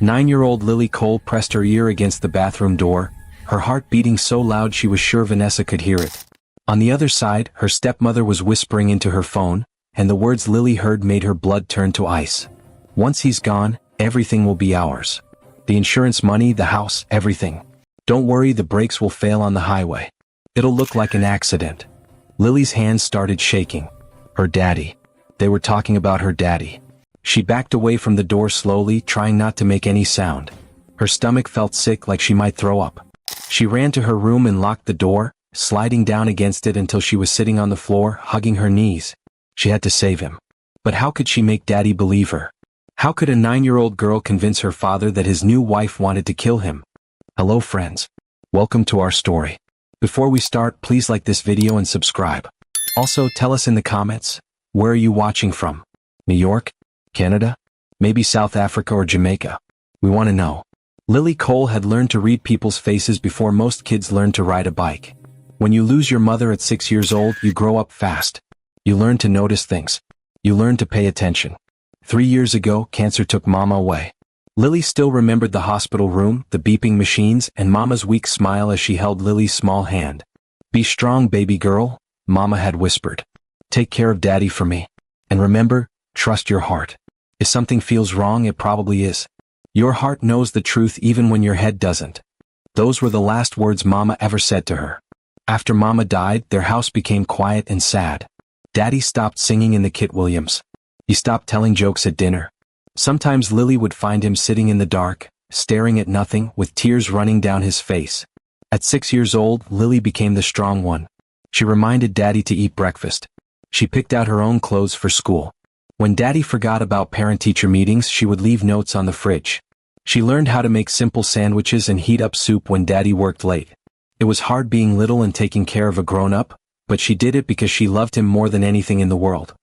9-year-old Lily Cole pressed her ear against the bathroom door, her heart beating so loud she was sure Vanessa could hear it. On the other side, her stepmother was whispering into her phone, and the words Lily heard made her blood turn to ice. "Once he's gone, everything will be ours. The insurance money, the house, everything. Don't worry, the brakes will fail on the highway. It'll look like an accident." Lily's hands started shaking. Her daddy. They were talking about her daddy. She backed away from the door slowly, trying not to make any sound. Her stomach felt sick, like she might throw up. She ran to her room and locked the door, sliding down against it until she was sitting on the floor, hugging her knees. She had to save him. But how could she make Daddy believe her? How could a 9-year-old girl convince her father that his new wife wanted to kill him? Hello friends. Welcome to our story. Before we start, please like this video and subscribe. Also, tell us in the comments, where are you watching from? New York? Canada? Maybe South Africa or Jamaica? We want to know. Lily Cole had learned to read people's faces before most kids learn to ride a bike. When you lose your mother at 6 years old, you grow up fast. You learn to notice things. You learn to pay attention. 3 years ago, cancer took Mama away. Lily still remembered the hospital room, the beeping machines, and Mama's weak smile as she held Lily's small hand. "Be strong, baby girl," Mama had whispered. "Take care of Daddy for me. And remember, trust your heart. If something feels wrong, it probably is. Your heart knows the truth even when your head doesn't." Those were the last words Mama ever said to her. After Mama died, their house became quiet and sad. Daddy stopped singing in the Kit Williams. He stopped telling jokes at dinner. Sometimes Lily would find him sitting in the dark, staring at nothing, with tears running down his face. At 6 years old, Lily became the strong one. She reminded Daddy to eat breakfast. She picked out her own clothes for school. When Daddy forgot about parent-teacher meetings, she would leave notes on the fridge. She learned how to make simple sandwiches and heat up soup when Daddy worked late. It was hard being little and taking care of a grown-up, but she did it because she loved him more than anything in the world.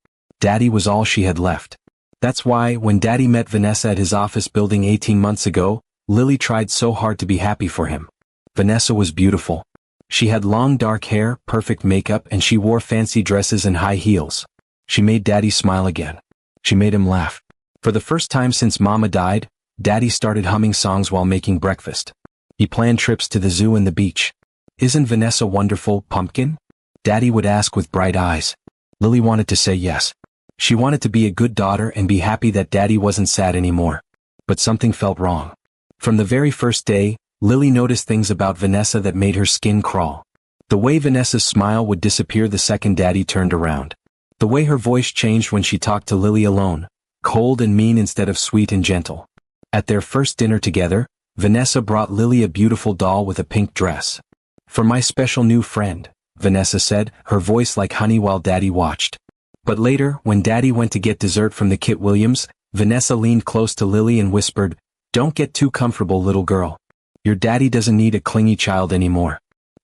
Daddy was all she had left. That's why, when Daddy met Vanessa at his office building 18 months ago, Lily tried so hard to be happy for him. Vanessa was beautiful. She had long dark hair, perfect makeup, and she wore fancy dresses and high heels. She made Daddy smile again. She made him laugh. For the first time since Mama died, Daddy started humming songs while making breakfast. He planned trips to the zoo and the beach. "Isn't Vanessa wonderful, Pumpkin?" Daddy would ask with bright eyes. Lily wanted to say yes. She wanted to be a good daughter and be happy that Daddy wasn't sad anymore. But something felt wrong. From the very first day, Lily noticed things about Vanessa that made her skin crawl. The way Vanessa's smile would disappear the second Daddy turned around. The way her voice changed when she talked to Lily alone, cold and mean instead of sweet and gentle. At their first dinner together, Vanessa brought Lily a beautiful doll with a pink dress. "For my special new friend," Vanessa said, her voice like honey while Daddy watched. But later, when Daddy went to get dessert from the Kit Williams, Vanessa leaned close to Lily and whispered, "Don't get too comfortable, little girl. Your daddy doesn't need a clingy child anymore.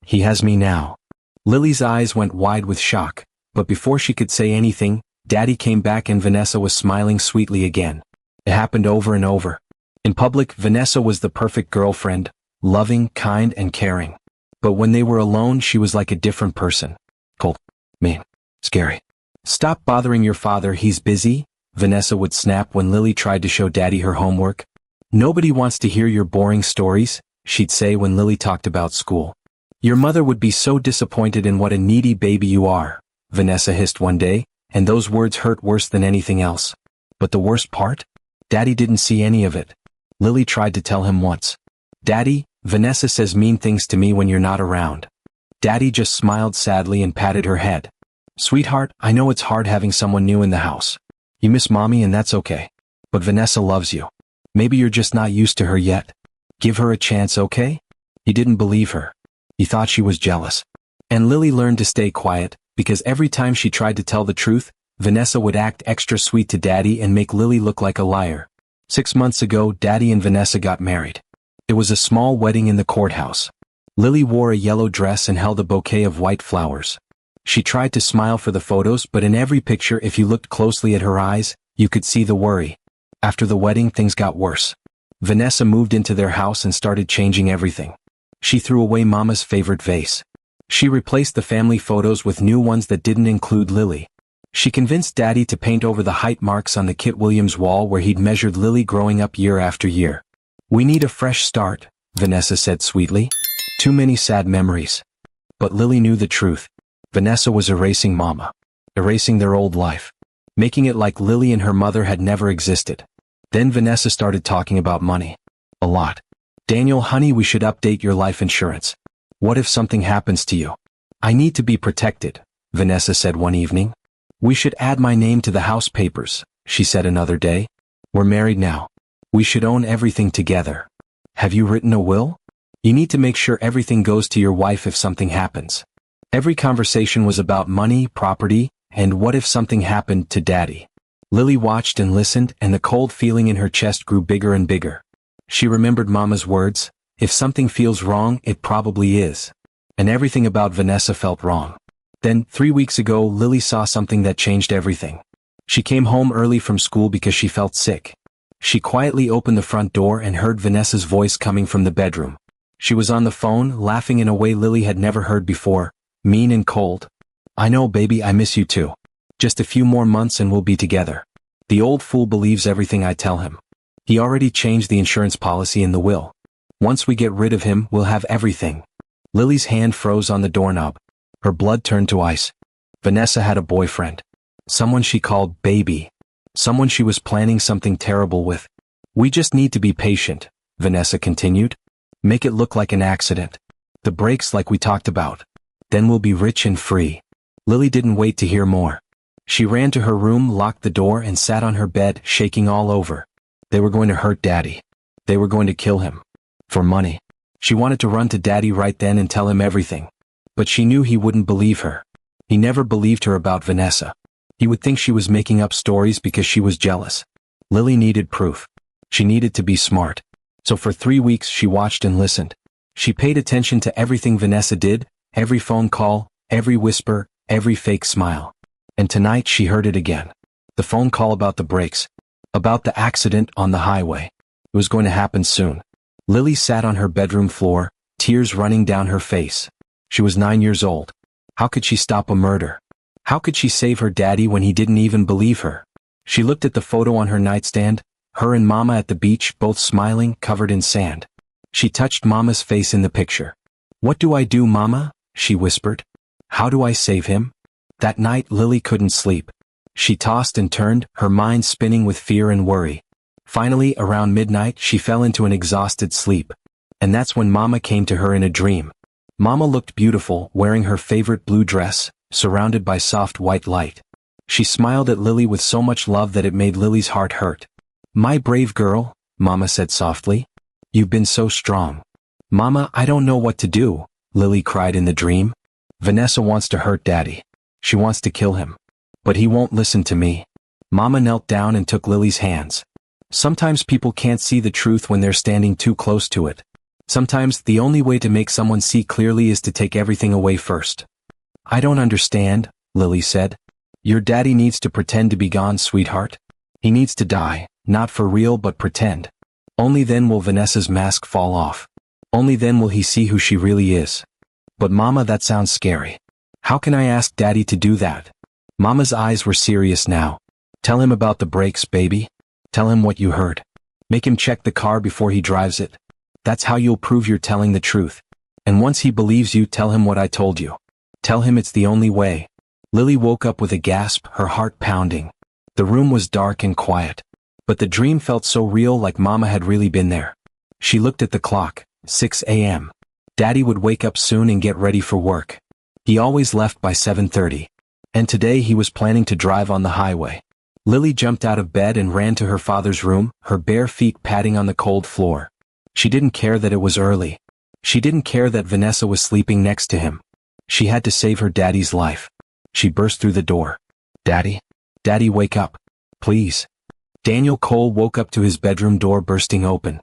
He has me now." Lily's eyes went wide with shock, but before she could say anything, Daddy came back and Vanessa was smiling sweetly again. It happened over and over. In public, Vanessa was the perfect girlfriend, loving, kind, and caring. But when they were alone, she was like a different person. Cold, mean, scary. "Stop bothering your father, he's busy," Vanessa would snap when Lily tried to show Daddy her homework. "Nobody wants to hear your boring stories," she'd say when Lily talked about school. "Your mother would be so disappointed in what a needy baby you are," Vanessa hissed one day, and those words hurt worse than anything else. But the worst part? Daddy didn't see any of it. Lily tried to tell him once. "Daddy, Vanessa says mean things to me when you're not around." Daddy just smiled sadly and patted her head. "Sweetheart, I know it's hard having someone new in the house. You miss Mommy and that's okay. But Vanessa loves you. Maybe you're just not used to her yet. Give her a chance, okay?" He didn't believe her. He thought she was jealous. And Lily learned to stay quiet, because every time she tried to tell the truth, Vanessa would act extra sweet to Daddy and make Lily look like a liar. 6 months ago, Daddy and Vanessa got married. It was a small wedding in the courthouse. Lily wore a yellow dress and held a bouquet of white flowers. She tried to smile for the photos, but in every picture, if you looked closely at her eyes, you could see the worry. After the wedding, things got worse. Vanessa moved into their house and started changing everything. She threw away Mama's favorite vase. She replaced the family photos with new ones that didn't include Lily. She convinced Daddy to paint over the height marks on the Kit Williams wall where he'd measured Lily growing up year after year. We need a fresh start, Vanessa said sweetly. Too many sad memories. But Lily knew the truth. Vanessa was erasing Mama. Erasing their old life. Making it like Lily and her mother had never existed. Then Vanessa started talking about money. A lot. Daniel, honey, we should update your life insurance. What if something happens to you? I need to be protected, Vanessa said one evening. We should add my name to the house papers, she said another day. We're married now. We should own everything together. Have you written a will? You need to make sure everything goes to your wife if something happens. Every conversation was about money, property, and what if something happened to Daddy. Lily watched and listened, and the cold feeling in her chest grew bigger and bigger. She remembered Mama's words, if something feels wrong, it probably is. And everything about Vanessa felt wrong. Then, 3 weeks ago, Lily saw something that changed everything. She came home early from school because she felt sick. She quietly opened the front door and heard Vanessa's voice coming from the bedroom. She was on the phone, laughing in a way Lily had never heard before, mean and cold. I know, baby, I miss you too. Just a few more months and we'll be together. The old fool believes everything I tell him. He already changed the insurance policy in the will. Once we get rid of him, we'll have everything. Lily's hand froze on the doorknob. Her blood turned to ice. Vanessa had a boyfriend. Someone she called baby. Someone she was planning something terrible with. We just need to be patient, Vanessa continued. Make it look like an accident. The breaks like we talked about. Then we'll be rich and free. Lily didn't wait to hear more. She ran to her room, locked the door, and sat on her bed, shaking all over. They were going to hurt Daddy. They were going to kill him. For money. She wanted to run to Daddy right then and tell him everything. But she knew he wouldn't believe her. He never believed her about Vanessa. He would think she was making up stories because she was jealous. Lily needed proof. She needed to be smart. So for 3 weeks she watched and listened. She paid attention to everything Vanessa did, every phone call, every whisper, every fake smile. And tonight she heard it again. The phone call about the brakes. About the accident on the highway. It was going to happen soon. Lily sat on her bedroom floor, tears running down her face. She was 9 years old. How could she stop a murder? How could she save her daddy when he didn't even believe her? She looked at the photo on her nightstand, her and Mama at the beach, both smiling, covered in sand. She touched Mama's face in the picture. What do I do, Mama? She whispered. How do I save him? That night Lily couldn't sleep. She tossed and turned, her mind spinning with fear and worry. Finally, around midnight, she fell into an exhausted sleep. And that's when Mama came to her in a dream. Mama looked beautiful, wearing her favorite blue dress, surrounded by soft white light. She smiled at Lily with so much love that it made Lily's heart hurt. My brave girl, Mama said softly. You've been so strong. Mama, I don't know what to do, Lily cried in the dream. Vanessa wants to hurt Daddy. She wants to kill him. But he won't listen to me. Mama knelt down and took Lily's hands. Sometimes people can't see the truth when they're standing too close to it. Sometimes the only way to make someone see clearly is to take everything away first. I don't understand, Lily said. Your daddy needs to pretend to be gone, sweetheart. He needs to die, not for real but pretend. Only then will Vanessa's mask fall off. Only then will he see who she really is. But Mama, that sounds scary. How can I ask Daddy to do that? Mama's eyes were serious now. Tell him about the brakes, baby. Tell him what you heard. Make him check the car before he drives it. That's how you'll prove you're telling the truth. And once he believes you, tell him what I told you. Tell him it's the only way. Lily woke up with a gasp, her heart pounding. The room was dark and quiet. But the dream felt so real, like Mama had really been there. She looked at the clock, 6 a.m. Daddy would wake up soon and get ready for work. He always left by 7:30. And today he was planning to drive on the highway. Lily jumped out of bed and ran to her father's room, her bare feet padding on the cold floor. She didn't care that it was early. She didn't care that Vanessa was sleeping next to him. She had to save her daddy's life. She burst through the door. Daddy? Daddy, wake up. Please. Daniel Cole woke up to his bedroom door bursting open.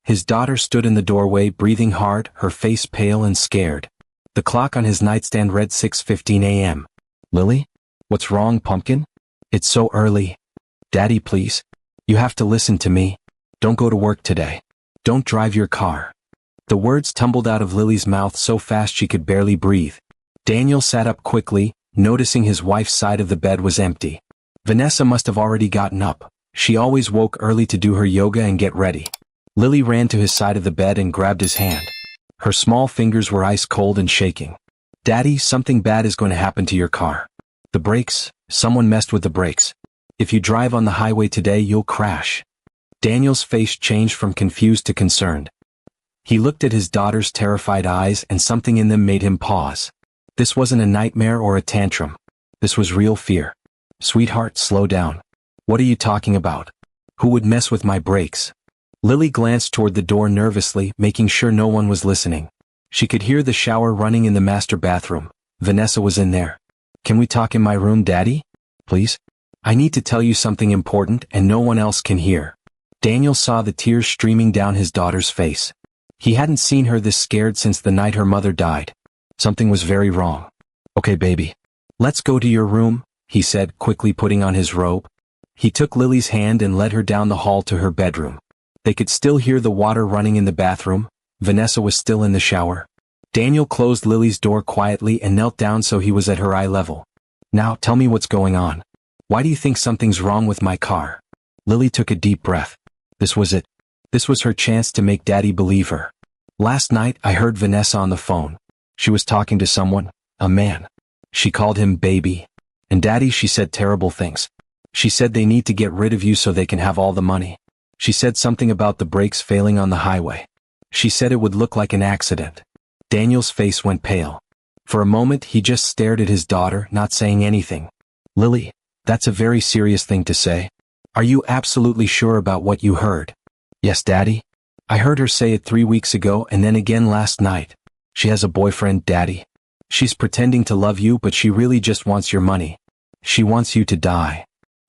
His daughter stood in the doorway, breathing hard, her face pale and scared. The clock on his nightstand read 6:15 a.m. Lily? What's wrong, pumpkin? It's so early. Daddy, please. You have to listen to me. Don't go to work today. Don't drive your car. The words tumbled out of Lily's mouth so fast she could barely breathe. Daniel sat up quickly, noticing his wife's side of the bed was empty. Vanessa must have already gotten up. She always woke early to do her yoga and get ready. Lily ran to his side of the bed and grabbed his hand. Her small fingers were ice cold and shaking. Daddy, something bad is going to happen to your car. The brakes, someone messed with the brakes. If you drive on the highway today, you'll crash. Daniel's face changed from confused to concerned. He looked at his daughter's terrified eyes and something in them made him pause. This wasn't a nightmare or a tantrum. This was real fear. Sweetheart, slow down. What are you talking about? Who would mess with my brakes? Lily glanced toward the door nervously, making sure no one was listening. She could hear the shower running in the master bathroom. Vanessa was in there. Can we talk in my room, Daddy? Please? I need to tell you something important and no one else can hear. Daniel saw the tears streaming down his daughter's face. He hadn't seen her this scared since the night her mother died. Something was very wrong. Okay, baby. Let's go to your room, he said, quickly putting on his robe. He took Lily's hand and led her down the hall to her bedroom. They could still hear the water running in the bathroom. Vanessa was still in the shower. Daniel closed Lily's door quietly and knelt down so he was at her eye level. Now, tell me what's going on. Why do you think something's wrong with my car? Lily took a deep breath. This was it. This was her chance to make Daddy believe her. Last night, I heard Vanessa on the phone. She was talking to someone, a man. She called him baby. And Daddy, she said terrible things. She said they need to get rid of you so they can have all the money. She said something about the brakes failing on the highway. She said it would look like an accident. Daniel's face went pale. For a moment, he just stared at his daughter, not saying anything. Lily, that's a very serious thing to say. Are you absolutely sure about what you heard? Yes, Daddy. I heard her say it 3 weeks ago and then again last night. She has a boyfriend, Daddy. She's pretending to love you, but she really just wants your money. She wants you to die.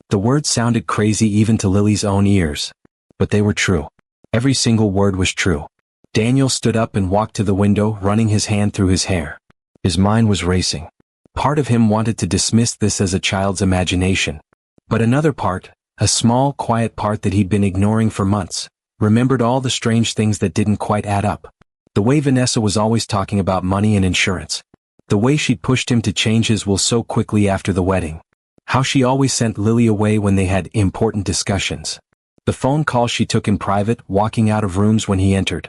The words sounded crazy even to Lily's own ears. But they were true. Every single word was true. Daniel stood up and walked to the window, running his hand through his hair. His mind was racing. Part of him wanted to dismiss this as a child's imagination. But another part, a small, quiet part that he'd been ignoring for months, remembered all the strange things that didn't quite add up. The way Vanessa was always talking about money and insurance. The way she'd pushed him to change his will so quickly after the wedding. How she always sent Lily away when they had important discussions. The phone call she took in private, walking out of rooms when he entered.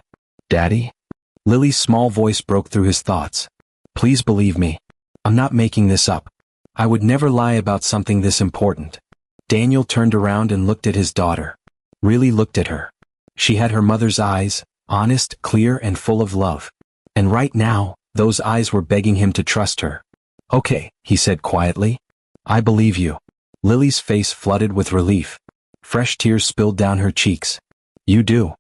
Daddy? Lily's small voice broke through his thoughts. Please believe me. I'm not making this up. I would never lie about something this important. Daniel turned around and looked at his daughter. Really looked at her. She had her mother's eyes, honest, clear, and full of love. And right now, those eyes were begging him to trust her. Okay, he said quietly. I believe you. Lily's face flooded with relief. Fresh tears spilled down her cheeks. You do.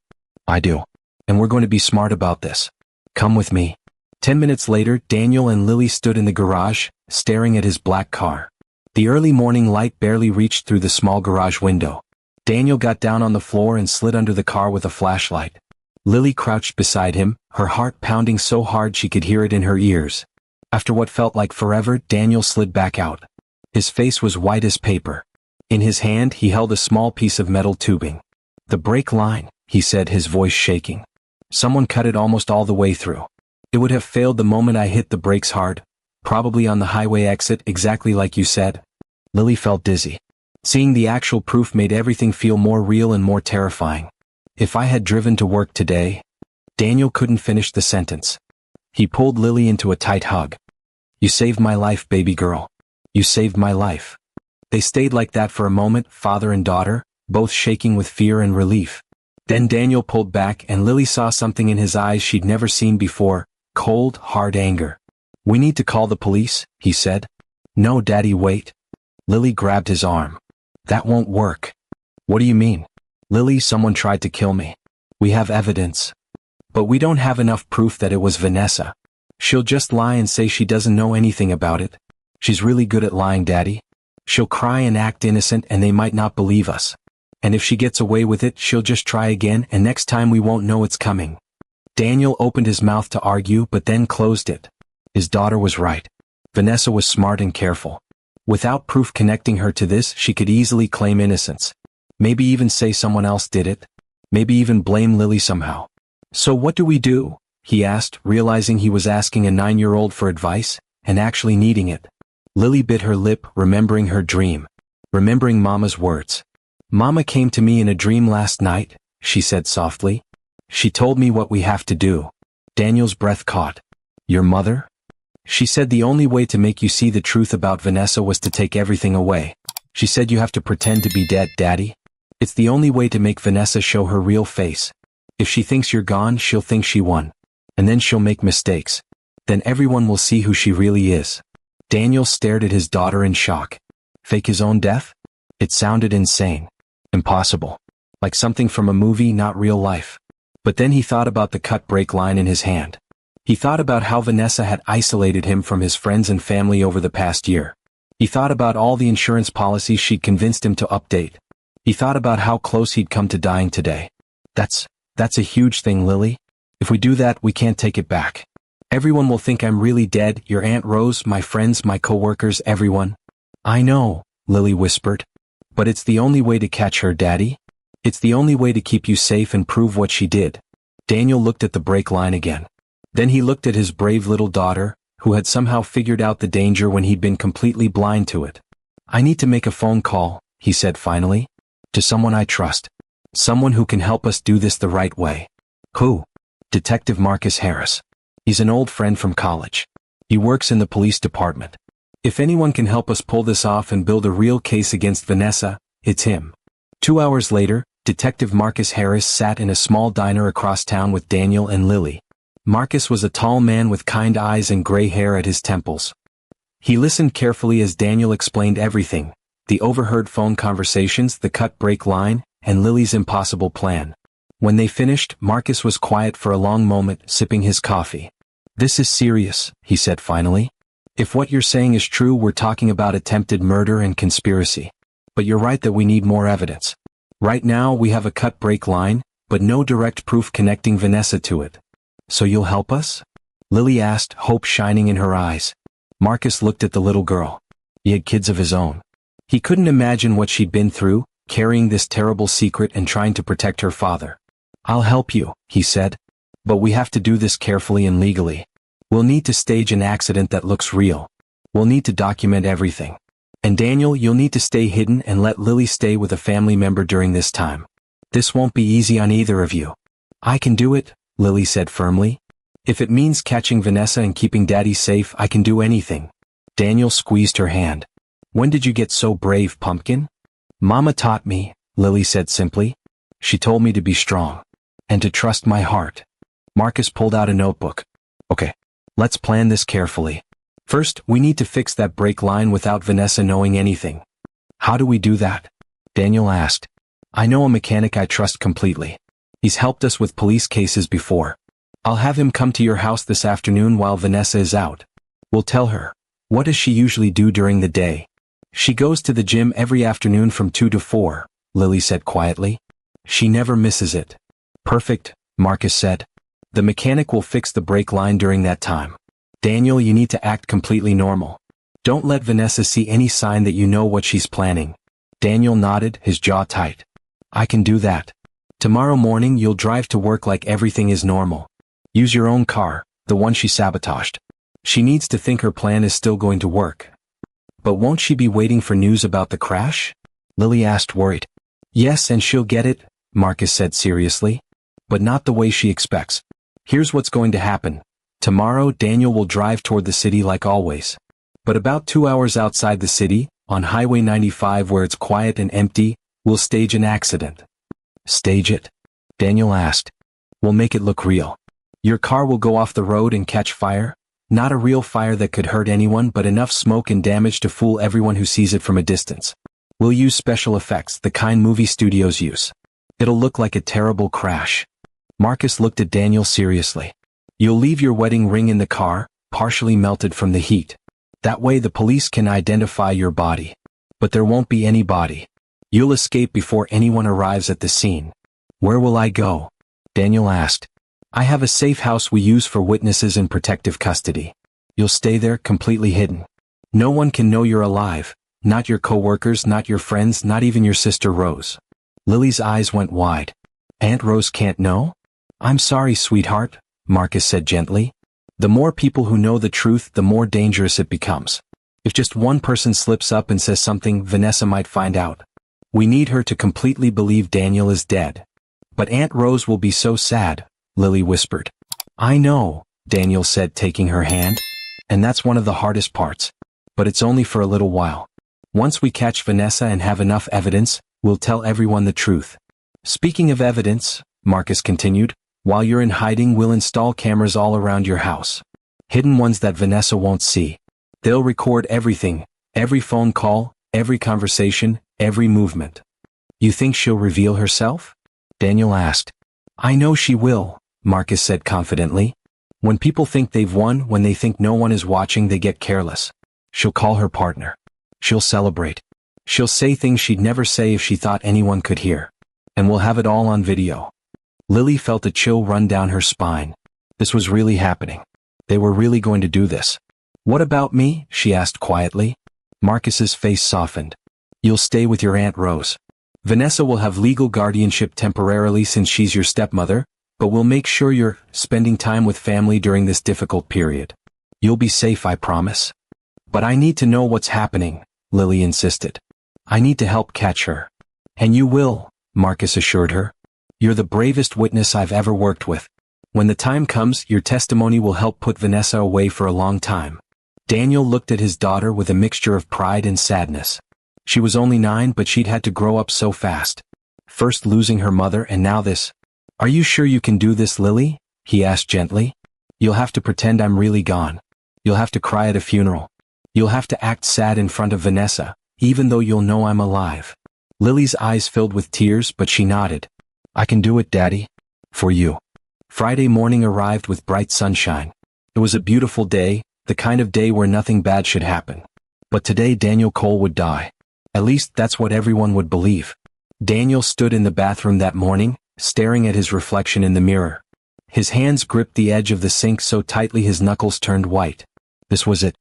I do. And we're going to be smart about this. Come with me. 10 minutes later, Daniel and Lily stood in the garage, staring at his black car. The early morning light barely reached through the small garage window. Daniel got down on the floor and slid under the car with a flashlight. Lily crouched beside him, her heart pounding so hard she could hear it in her ears. After what felt like forever, Daniel slid back out. His face was white as paper. In his hand, he held a small piece of metal tubing. The brake line, he said, his voice shaking. Someone cut it almost all the way through. It would have failed the moment I hit the brakes hard, probably on the highway exit, exactly like you said. Lily felt dizzy. Seeing the actual proof made everything feel more real and more terrifying. If I had driven to work today... Daniel couldn't finish the sentence. He pulled Lily into a tight hug. You saved my life, baby girl. You saved my life. They stayed like that for a moment, father and daughter, both shaking with fear and relief. Then Daniel pulled back and Lily saw something in his eyes she'd never seen before, cold, hard anger. We need to call the police, he said. No, Daddy, wait. Lily grabbed his arm. That won't work. What do you mean? Lily, someone tried to kill me. We have evidence. But we don't have enough proof that it was Vanessa. She'll just lie and say she doesn't know anything about it. She's really good at lying, Daddy. She'll cry and act innocent and they might not believe us. And if she gets away with it, she'll just try again and next time we won't know it's coming. Daniel opened his mouth to argue but then closed it. His daughter was right. Vanessa was smart and careful. Without proof connecting her to this, she could easily claim innocence. Maybe even say someone else did it. Maybe even blame Lily somehow. So what do we do? He asked, realizing he was asking a 9-year-old for advice, and actually needing it. Lily bit her lip, remembering her dream. Remembering Mama's words. Mama came to me in a dream last night, she said softly. She told me what we have to do. Daniel's breath caught. Your mother? She said the only way to make you see the truth about Vanessa was to take everything away. She said you have to pretend to be dead, Daddy. It's the only way to make Vanessa show her real face. If she thinks you're gone, she'll think she won. And then she'll make mistakes. Then everyone will see who she really is. Daniel stared at his daughter in shock. Fake his own death? It sounded insane. Impossible. Like something from a movie, not real life. But then he thought about the cut break line in his hand. He thought about how Vanessa had isolated him from his friends and family over the past year. He thought about all the insurance policies she'd convinced him to update. He thought about how close he'd come to dying today. That's a huge thing, Lily. If we do that, we can't take it back. Everyone will think I'm really dead, your Aunt Rose, my friends, my co-workers, everyone. I know, Lily whispered. But it's the only way to catch her, Daddy. It's the only way to keep you safe and prove what she did. Daniel looked at the break line again. Then he looked at his brave little daughter, who had somehow figured out the danger when he'd been completely blind to it. I need to make a phone call, he said finally. To someone I trust. Someone who can help us do this the right way. Who? Detective Marcus Harris. He's an old friend from college. He works in the police department. If anyone can help us pull this off and build a real case against Vanessa, it's him. 2 hours later, Detective Marcus Harris sat in a small diner across town with Daniel and Lily. Marcus was a tall man with kind eyes and gray hair at his temples. He listened carefully as Daniel explained everything, the overheard phone conversations, the cut break line, and Lily's impossible plan. When they finished, Marcus was quiet for a long moment, sipping his coffee. This is serious, he said finally. If what you're saying is true, we're talking about attempted murder and conspiracy. But you're right that we need more evidence. Right now we have a cut break line, but no direct proof connecting Vanessa to it. So you'll help us? Lily asked, hope shining in her eyes. Marcus looked at the little girl. He had kids of his own. He couldn't imagine what she'd been through, carrying this terrible secret and trying to protect her father. I'll help you, he said. But we have to do this carefully and legally. We'll need to stage an accident that looks real. We'll need to document everything. And Daniel, you'll need to stay hidden and let Lily stay with a family member during this time. This won't be easy on either of you. I can do it, Lily said firmly. If it means catching Vanessa and keeping Daddy safe, I can do anything. Daniel squeezed her hand. When did you get so brave, Pumpkin? Mama taught me, Lily said simply. She told me to be strong. And to trust my heart. Marcus pulled out a notebook. Okay, let's plan this carefully. First, we need to fix that break line without Vanessa knowing anything. How do we do that? Daniel asked. I know a mechanic I trust completely. He's helped us with police cases before. I'll have him come to your house this afternoon while Vanessa is out. We'll tell her. What does she usually do during the day? She goes to the gym every afternoon from 2 to 4, Lily said quietly. She never misses it. Perfect, Marcus said. The mechanic will fix the brake line during that time. Daniel, you need to act completely normal. Don't let Vanessa see any sign that you know what she's planning. Daniel nodded, his jaw tight. I can do that. Tomorrow morning you'll drive to work like everything is normal. Use your own car, the one she sabotaged. She needs to think her plan is still going to work. But won't she be waiting for news about the crash? Lily asked, worried. Yes, and she'll get it, Marcus said seriously. But not the way she expects. Here's what's going to happen. Tomorrow Daniel will drive toward the city like always. But about 2 hours outside the city, on Highway 95 where it's quiet and empty, we'll stage an accident. Stage it? Daniel asked. We'll make it look real. Your car will go off the road and catch fire. Not a real fire that could hurt anyone, but enough smoke and damage to fool everyone who sees it from a distance. We'll use special effects, the kind movie studios use. It'll look like a terrible crash. Marcus looked at Daniel seriously. You'll leave your wedding ring in the car, partially melted from the heat. That way the police can identify your body. But there won't be any body. You'll escape before anyone arrives at the scene. Where will I go? Daniel asked. I have a safe house we use for witnesses in protective custody. You'll stay there completely hidden. No one can know you're alive, not your co-workers, not your friends, not even your sister Rose. Lily's eyes went wide. Aunt Rose can't know? I'm sorry, sweetheart, Marcus said gently. The more people who know the truth, the more dangerous it becomes. If just one person slips up and says something, Vanessa might find out. We need her to completely believe Daniel is dead. But Aunt Rose will be so sad, Lily whispered. I know, Daniel said, taking her hand. And that's one of the hardest parts. But it's only for a little while. Once we catch Vanessa and have enough evidence, we'll tell everyone the truth. Speaking of evidence, Marcus continued, while you're in hiding we'll install cameras all around your house. Hidden ones that Vanessa won't see. They'll record everything, every phone call, every conversation, every movement. You think she'll reveal herself? Daniel asked. I know she will, Marcus said confidently. When people think they've won, when they think no one is watching, they get careless. She'll call her partner. She'll celebrate. She'll say things she'd never say if she thought anyone could hear. And we'll have it all on video. Lily felt a chill run down her spine. This was really happening. They were really going to do this. What about me? She asked quietly. Marcus's face softened. You'll stay with your Aunt Rose. Vanessa will have legal guardianship temporarily since she's your stepmother, but we'll make sure you're spending time with family during this difficult period. You'll be safe, I promise. But I need to know what's happening, Lily insisted. I need to help catch her. And you will, Marcus assured her. You're the bravest witness I've ever worked with. When the time comes, your testimony will help put Vanessa away for a long time. Daniel looked at his daughter with a mixture of pride and sadness. She was only 9, but she'd had to grow up so fast. First losing her mother and now this. Are you sure you can do this, Lily? He asked gently. You'll have to pretend I'm really gone. You'll have to cry at a funeral. You'll have to act sad in front of Vanessa, even though you'll know I'm alive. Lily's eyes filled with tears, but she nodded. I can do it, Daddy. For you. Friday morning arrived with bright sunshine. It was a beautiful day, the kind of day where nothing bad should happen. But today Daniel Cole would die. At least that's what everyone would believe. Daniel stood in the bathroom that morning, staring at his reflection in the mirror. His hands gripped the edge of the sink so tightly his knuckles turned white. This was it.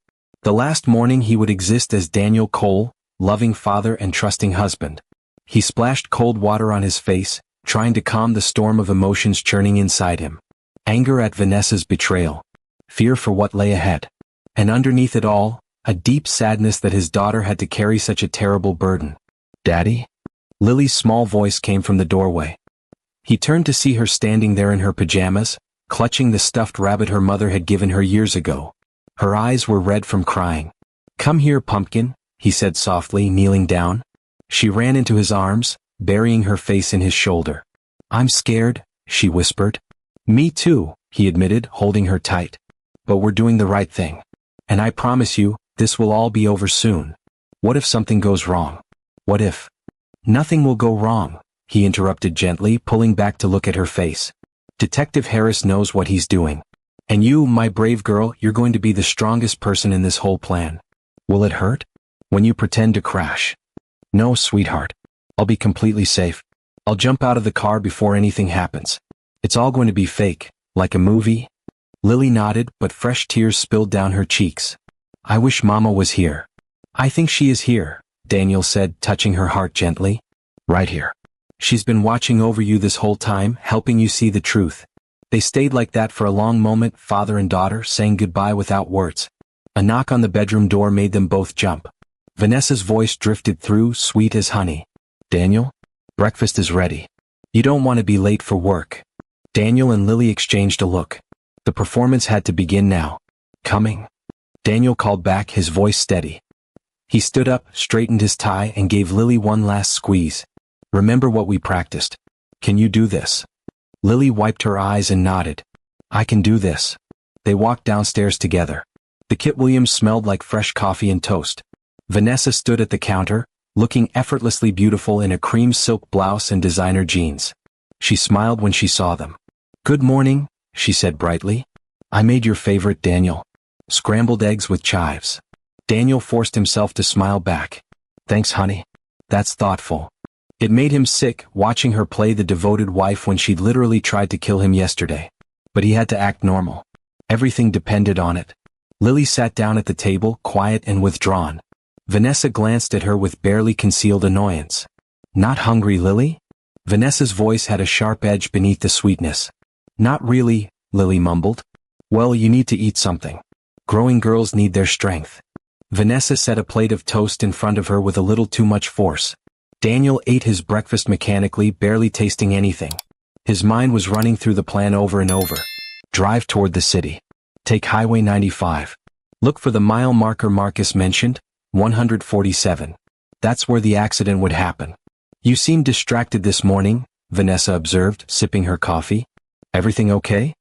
The last morning he would exist as Daniel Cole, loving father and trusting husband. He splashed cold water on his face, trying to calm the storm of emotions churning inside him. Anger at Vanessa's betrayal. Fear for what lay ahead. And underneath it all, a deep sadness that his daughter had to carry such a terrible burden. Daddy? Lily's small voice came from the doorway. He turned to see her standing there in her pajamas, clutching the stuffed rabbit her mother had given her years ago. Her eyes were red from crying. Come here, Pumpkin, he said softly, kneeling down. She ran into his arms, burying her face in his shoulder. I'm scared, she whispered. Me too, he admitted, holding her tight. But we're doing the right thing. And I promise you, this will all be over soon. What if something goes wrong? What if? Nothing will go wrong, he interrupted gently, pulling back to look at her face. Detective Harris knows what he's doing. And you, my brave girl, you're going to be the strongest person in this whole plan. Will it hurt? When you pretend to crash? No, sweetheart. I'll be completely safe. I'll jump out of the car before anything happens. It's all going to be fake, like a movie. Lily nodded, but fresh tears spilled down her cheeks. I wish Mama was here. I think she is here, Daniel said, touching her heart gently. Right here. She's been watching over you this whole time, helping you see the truth. They stayed like that for a long moment, father and daughter, saying goodbye without words. A knock on the bedroom door made them both jump. Vanessa's voice drifted through, sweet as honey. Daniel? Breakfast is ready. You don't want to be late for work. Daniel and Lily exchanged a look. The performance had to begin now. Coming? Daniel called back, his voice steady. He stood up, straightened his tie, and gave Lily one last squeeze. Remember what we practiced. Can you do this? Lily wiped her eyes and nodded. I can do this. They walked downstairs together. The Kit Williams smelled like fresh coffee and toast. Vanessa stood at the counter, looking effortlessly beautiful in a cream silk blouse and designer jeans. She smiled when she saw them. Good morning, she said brightly. I made your favorite, Daniel. Scrambled eggs with chives. Daniel forced himself to smile back. Thanks, honey. That's thoughtful. It made him sick, watching her play the devoted wife when she'd literally tried to kill him yesterday. But he had to act normal. Everything depended on it. Lily sat down at the table, quiet and withdrawn. Vanessa glanced at her with barely concealed annoyance. Not hungry, Lily? Vanessa's voice had a sharp edge beneath the sweetness. Not really, Lily mumbled. Well, you need to eat something. Growing girls need their strength. Vanessa set a plate of toast in front of her with a little too much force. Daniel ate his breakfast mechanically, barely tasting anything. His mind was running through the plan over and over. Drive toward the city. Take Highway 95. Look for the mile marker Marcus mentioned, 147. That's where the accident would happen. You seem distracted this morning, Vanessa observed, sipping her coffee. Everything okay?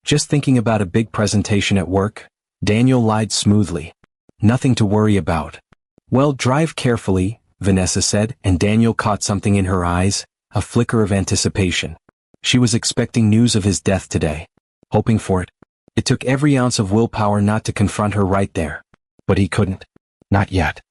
Just thinking about a big presentation at work, Daniel lied smoothly. Nothing to worry about. Well, drive carefully, Vanessa said, and Daniel caught something in her eyes, a flicker of anticipation. She was expecting news of his death today. Hoping for it. It took every ounce of willpower not to confront her right there. But he couldn't. Not yet.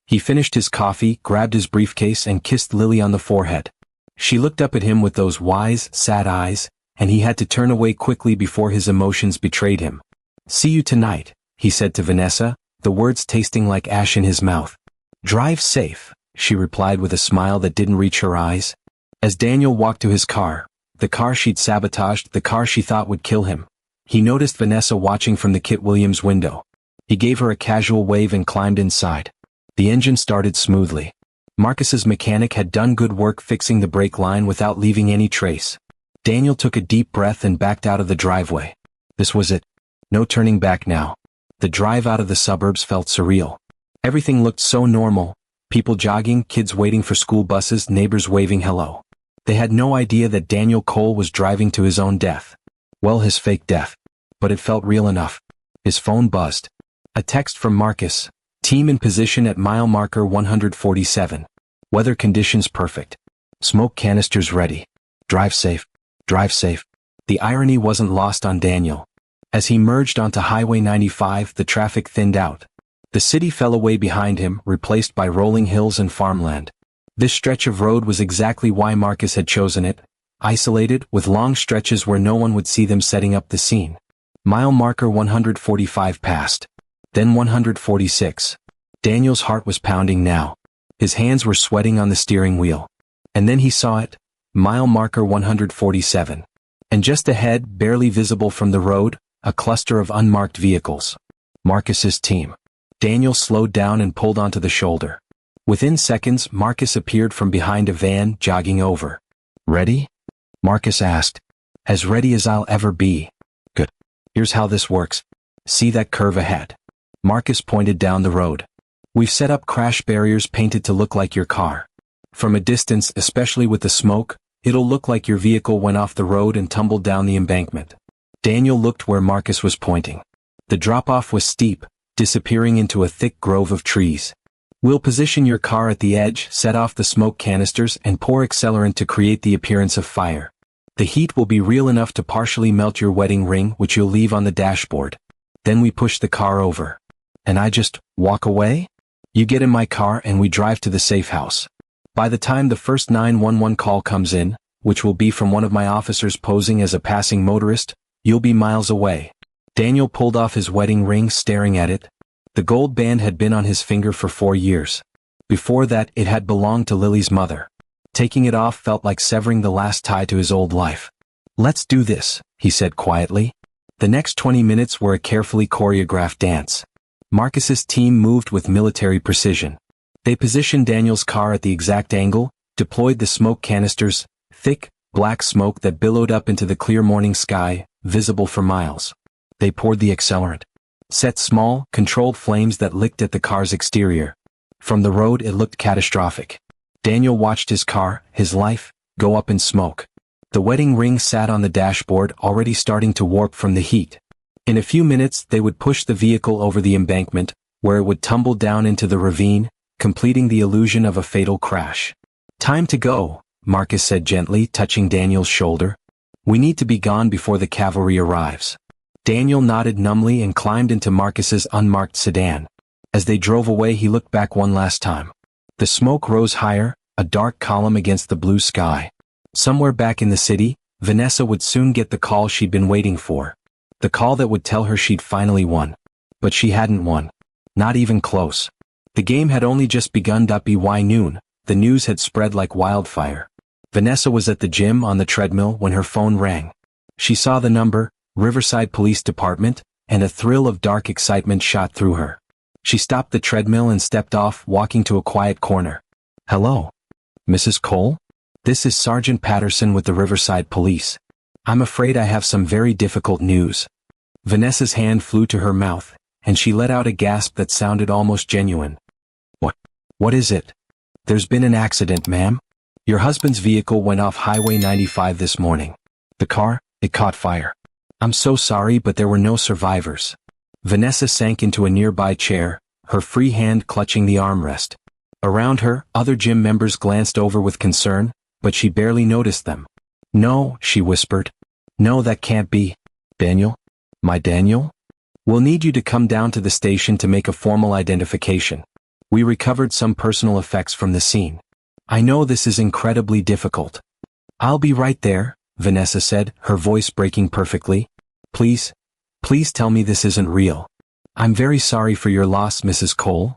He finished his coffee, grabbed his briefcase, and kissed Lily on the forehead. She looked up at him with those wise, sad eyes, and he had to turn away quickly before his emotions betrayed him. See you tonight, he said to Vanessa, the words tasting like ash in his mouth. Drive safe, she replied with a smile that didn't reach her eyes. As Daniel walked to his car, the car she'd sabotaged, the car she thought would kill him, he noticed Vanessa watching from the Kit Williams window. He gave her a casual wave and climbed inside. The engine started smoothly. Marcus's mechanic had done good work fixing the brake line without leaving any trace. Daniel took a deep breath and backed out of the driveway. This was it. No turning back now. The drive out of the suburbs felt surreal. Everything looked so normal. People jogging, kids waiting for school buses, neighbors waving hello. They had no idea that Daniel Cole was driving to his own death. Well, his fake death. But it felt real enough. His phone buzzed. A text from Marcus. Team in position at mile marker 147. Weather conditions perfect. Smoke canisters ready. Drive safe. Drive safe. The irony wasn't lost on Daniel. As he merged onto Highway 95, the traffic thinned out. The city fell away behind him, replaced by rolling hills and farmland. This stretch of road was exactly why Marcus had chosen it. Isolated, with long stretches where no one would see them setting up the scene. Mile marker 145 passed. Then 146. Daniel's heart was pounding now. His hands were sweating on the steering wheel. And then he saw it. Mile marker 147. And just ahead, barely visible from the road, a cluster of unmarked vehicles. Marcus's team. Daniel slowed down and pulled onto the shoulder. Within seconds, Marcus appeared from behind a van, jogging over. Ready? Marcus asked. As ready as I'll ever be. Good. Here's how this works. See that curve ahead? Marcus pointed down the road. We've set up crash barriers painted to look like your car. From a distance, especially with the smoke, it'll look like your vehicle went off the road and tumbled down the embankment. Daniel looked where Marcus was pointing. The drop-off was steep, disappearing into a thick grove of trees. We'll position your car at the edge, set off the smoke canisters, and pour accelerant to create the appearance of fire. The heat will be real enough to partially melt your wedding ring, which you'll leave on the dashboard. Then we push the car over. And I just walk away? You get in my car and we drive to the safe house. By the time the first 911 call comes in, which will be from one of my officers posing as a passing motorist, you'll be miles away. Daniel pulled off his wedding ring, staring at it. The gold band had been on his finger for 4 years. Before that, it had belonged to Lily's mother. Taking it off felt like severing the last tie to his old life. Let's do this, he said quietly. The next 20 minutes were a carefully choreographed dance. Marcus's team moved with military precision. They positioned Daniel's car at the exact angle, deployed the smoke canisters, thick, black smoke that billowed up into the clear morning sky, visible for miles. They poured the accelerant. Set small, controlled flames that licked at the car's exterior. From the road it looked catastrophic. Daniel watched his car, his life, go up in smoke. The wedding ring sat on the dashboard, already starting to warp from the heat. In a few minutes they would push the vehicle over the embankment, where it would tumble down into the ravine, completing the illusion of a fatal crash. Time to go, Marcus said gently, touching Daniel's shoulder. We need to be gone before the cavalry arrives. Daniel nodded numbly and climbed into Marcus's unmarked sedan. As they drove away he looked back one last time. The smoke rose higher, a dark column against the blue sky. Somewhere back in the city, Vanessa would soon get the call she'd been waiting for. The call that would tell her she'd finally won. But she hadn't won. Not even close. The game had only just begun. By noon, the news had spread like wildfire. Vanessa was at the gym on the treadmill when her phone rang. She saw the number, Riverside Police Department, and a thrill of dark excitement shot through her. She stopped the treadmill and stepped off, walking to a quiet corner. Hello? Mrs. Cole? This is Sergeant Patterson with the Riverside Police. I'm afraid I have some very difficult news. Vanessa's hand flew to her mouth, and she let out a gasp that sounded almost genuine. What is it? There's been an accident, ma'am. Your husband's vehicle went off Highway 95 this morning. The car, it caught fire. I'm so sorry, but there were no survivors. Vanessa sank into a nearby chair, her free hand clutching the armrest. Around her, other gym members glanced over with concern, but she barely noticed them. No, she whispered. No, that can't be. Daniel? My Daniel? We'll need you to come down to the station to make a formal identification. We recovered some personal effects from the scene. I know this is incredibly difficult. I'll be right there, Vanessa said, her voice breaking perfectly. Please tell me this isn't real. I'm very sorry for your loss, Mrs. Cole.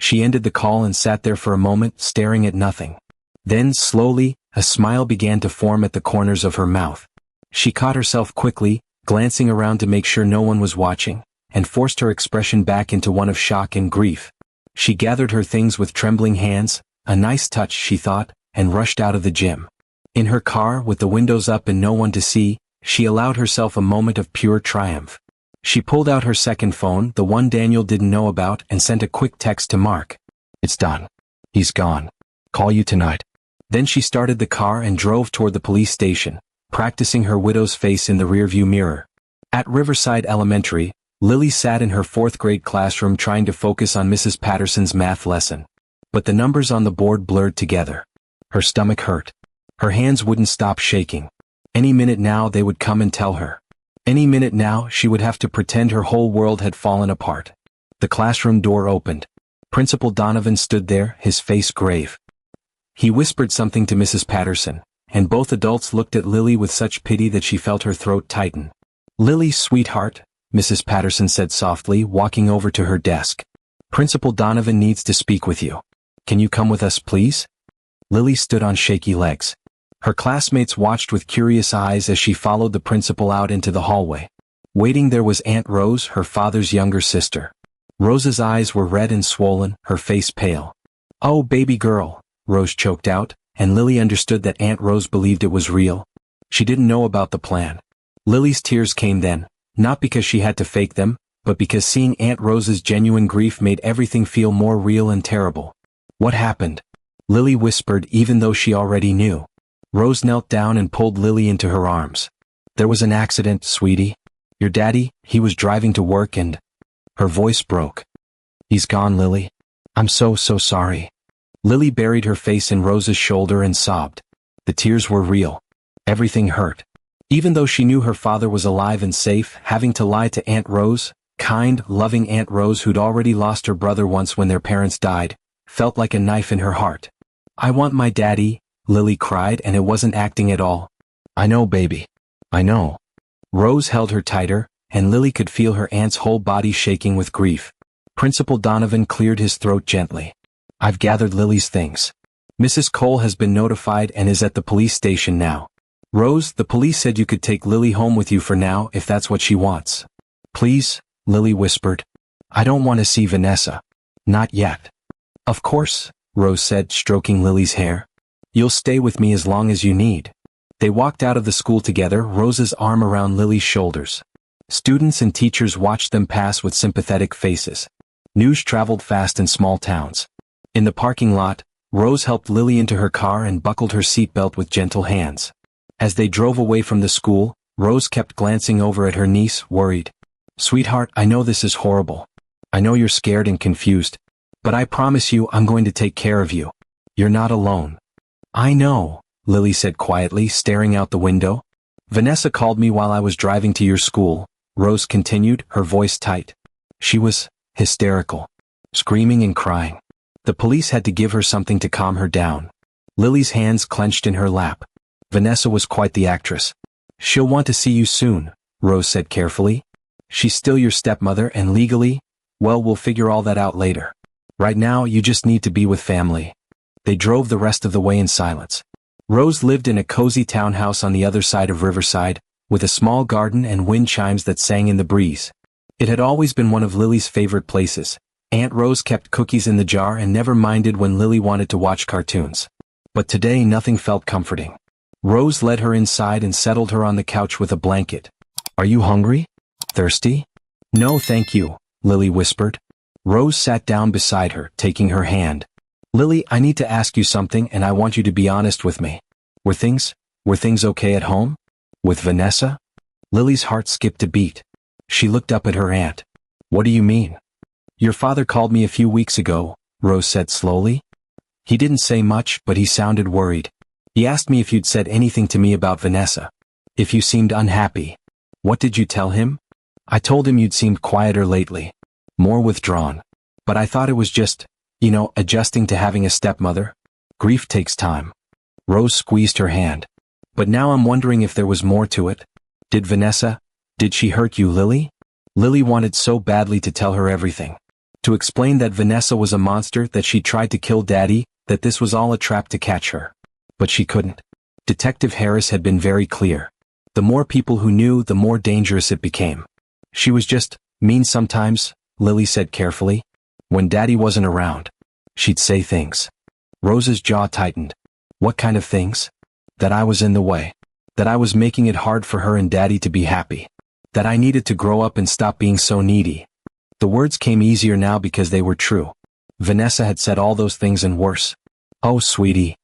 She ended the call and sat there for a moment, staring at nothing. Then, slowly, a smile began to form at the corners of her mouth. She caught herself quickly, glancing around to make sure no one was watching, and forced her expression back into one of shock and grief. She gathered her things with trembling hands, a nice touch, she thought, and rushed out of the gym. In her car, with the windows up and no one to see, she allowed herself a moment of pure triumph. She pulled out her second phone, the one Daniel didn't know about, and sent a quick text to Mark. It's done. He's gone. Call you tonight. Then she started the car and drove toward the police station, practicing her widow's face in the rearview mirror. At Riverside Elementary, Lily sat in her fourth-grade classroom trying to focus on Mrs. Patterson's math lesson. But the numbers on the board blurred together. Her stomach hurt. Her hands wouldn't stop shaking. Any minute now they would come and tell her. Any minute now she would have to pretend her whole world had fallen apart. The classroom door opened. Principal Donovan stood there, his face grave. He whispered something to Mrs. Patterson, and both adults looked at Lily with such pity that she felt her throat tighten. Lily, sweetheart, Mrs. Patterson said softly, walking over to her desk. Principal Donovan needs to speak with you. Can you come with us, please? Lily stood on shaky legs. Her classmates watched with curious eyes as she followed the principal out into the hallway. Waiting there was Aunt Rose, her father's younger sister. Rose's eyes were red and swollen, her face pale. Oh, baby girl, Rose choked out, and Lily understood that Aunt Rose believed it was real. She didn't know about the plan. Lily's tears came then, not because she had to fake them, but because seeing Aunt Rose's genuine grief made everything feel more real and terrible. What happened? Lily whispered, even though she already knew. Rose knelt down and pulled Lily into her arms. There was an accident, sweetie. Your daddy, he was driving to work and... Her voice broke. He's gone, Lily. I'm so sorry. Lily buried her face in Rose's shoulder and sobbed. The tears were real. Everything hurt. Even though she knew her father was alive and safe, having to lie to Aunt Rose, kind, loving Aunt Rose who'd already lost her brother once when their parents died, felt like a knife in her heart. I want my daddy, Lily cried, and it wasn't acting at all. I know, baby. I know. Rose held her tighter, and Lily could feel her aunt's whole body shaking with grief. Principal Donovan cleared his throat gently. I've gathered Lily's things. Mrs. Cole has been notified and is at the police station now. Rose, the police said you could take Lily home with you for now if that's what she wants. Please, Lily whispered. I don't want to see Vanessa. Not yet. Of course, Rose said, stroking Lily's hair. You'll stay with me as long as you need. They walked out of the school together, Rose's arm around Lily's shoulders. Students and teachers watched them pass with sympathetic faces. News traveled fast in small towns. In the parking lot, Rose helped Lily into her car and buckled her seatbelt with gentle hands. As they drove away from the school, Rose kept glancing over at her niece, worried. Sweetheart, I know this is horrible. I know you're scared and confused. But I promise you I'm going to take care of you. You're not alone. I know, Lily said quietly, staring out the window. Vanessa called me while I was driving to your school, Rose continued, her voice tight. She was hysterical, screaming and crying. The police had to give her something to calm her down. Lily's hands clenched in her lap. Vanessa was quite the actress. She'll want to see you soon, Rose said carefully. She's still your stepmother and legally, well, we'll figure all that out later. Right now, you just need to be with family. They drove the rest of the way in silence. Rose lived in a cozy townhouse on the other side of Riverside, with a small garden and wind chimes that sang in the breeze. It had always been one of Lily's favorite places. Aunt Rose kept cookies in the jar and never minded when Lily wanted to watch cartoons. But today nothing felt comforting. Rose led her inside and settled her on the couch with a blanket. "Are you hungry? Thirsty?" "No, thank you," Lily whispered. Rose sat down beside her, taking her hand. "Lily, I need to ask you something and I want you to be honest with me. Were things okay at home? With Vanessa?" Lily's heart skipped a beat. She looked up at her aunt. "What do you mean?" "Your father called me a few weeks ago," Rose said slowly. "He didn't say much, but he sounded worried. He asked me if you'd said anything to me about Vanessa. If you seemed unhappy." "What did you tell him?" "I told him you'd seemed quieter lately. More withdrawn. But I thought it was just, adjusting to having a stepmother. Grief takes time." Rose squeezed her hand. "But now I'm wondering if there was more to it. Did she hurt you, Lily?" Lily wanted so badly to tell her everything. To explain that Vanessa was a monster, that she tried to kill Daddy, that this was all a trap to catch her. But she couldn't. Detective Harris had been very clear. The more people who knew, the more dangerous it became. "She was just mean sometimes," Lily said carefully. "When Daddy wasn't around, she'd say things." Rose's jaw tightened. "What kind of things?" "That I was in the way. That I was making it hard for her and Daddy to be happy. That I needed to grow up and stop being so needy." The words came easier now because they were true. Vanessa had said all those things and worse. "Oh, sweetie."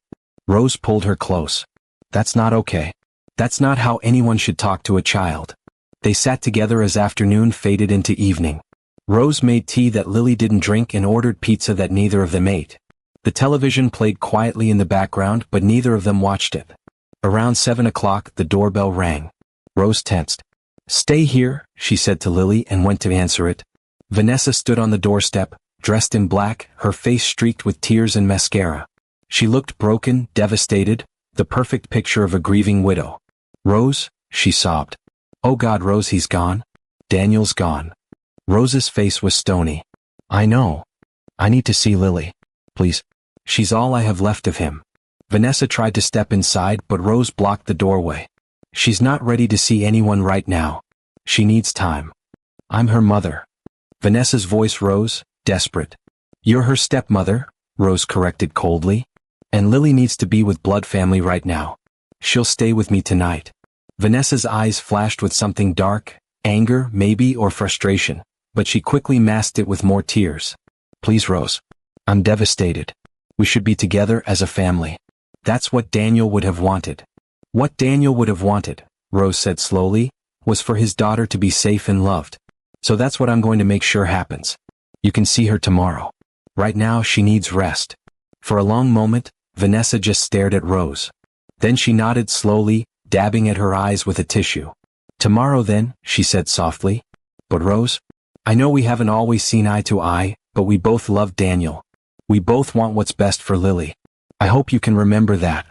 Rose pulled her close. "That's not okay. That's not how anyone should talk to a child." They sat together as afternoon faded into evening. Rose made tea that Lily didn't drink and ordered pizza that neither of them ate. The television played quietly in the background, but neither of them watched it. Around 7 o'clock, the doorbell rang. Rose tensed. "Stay here," she said to Lily and went to answer it. Vanessa stood on the doorstep, dressed in black, her face streaked with tears and mascara. She looked broken, devastated, the perfect picture of a grieving widow. "Rose," she sobbed. "Oh God, Rose, he's gone? Daniel's gone." Rose's face was stony. "I know. I need to see Lily. Please. She's all I have left of him." Vanessa tried to step inside, but Rose blocked the doorway. "She's not ready to see anyone right now. She needs time. I'm her mother." Vanessa's voice rose, desperate. "You're her stepmother," Rose corrected coldly. "And Lily needs to be with blood family right now. She'll stay with me tonight." Vanessa's eyes flashed with something dark, anger, maybe, or frustration, but she quickly masked it with more tears. "Please, Rose. I'm devastated. We should be together as a family. That's what Daniel would have wanted." "What Daniel would have wanted," Rose said slowly, "was for his daughter to be safe and loved. So that's what I'm going to make sure happens. You can see her tomorrow. Right now she needs rest." For a long moment, Vanessa just stared at Rose. Then she nodded slowly, dabbing at her eyes with a tissue. "Tomorrow then," she said softly. "But Rose, I know we haven't always seen eye to eye, but we both love Daniel. We both want what's best for Lily. I hope you can remember that."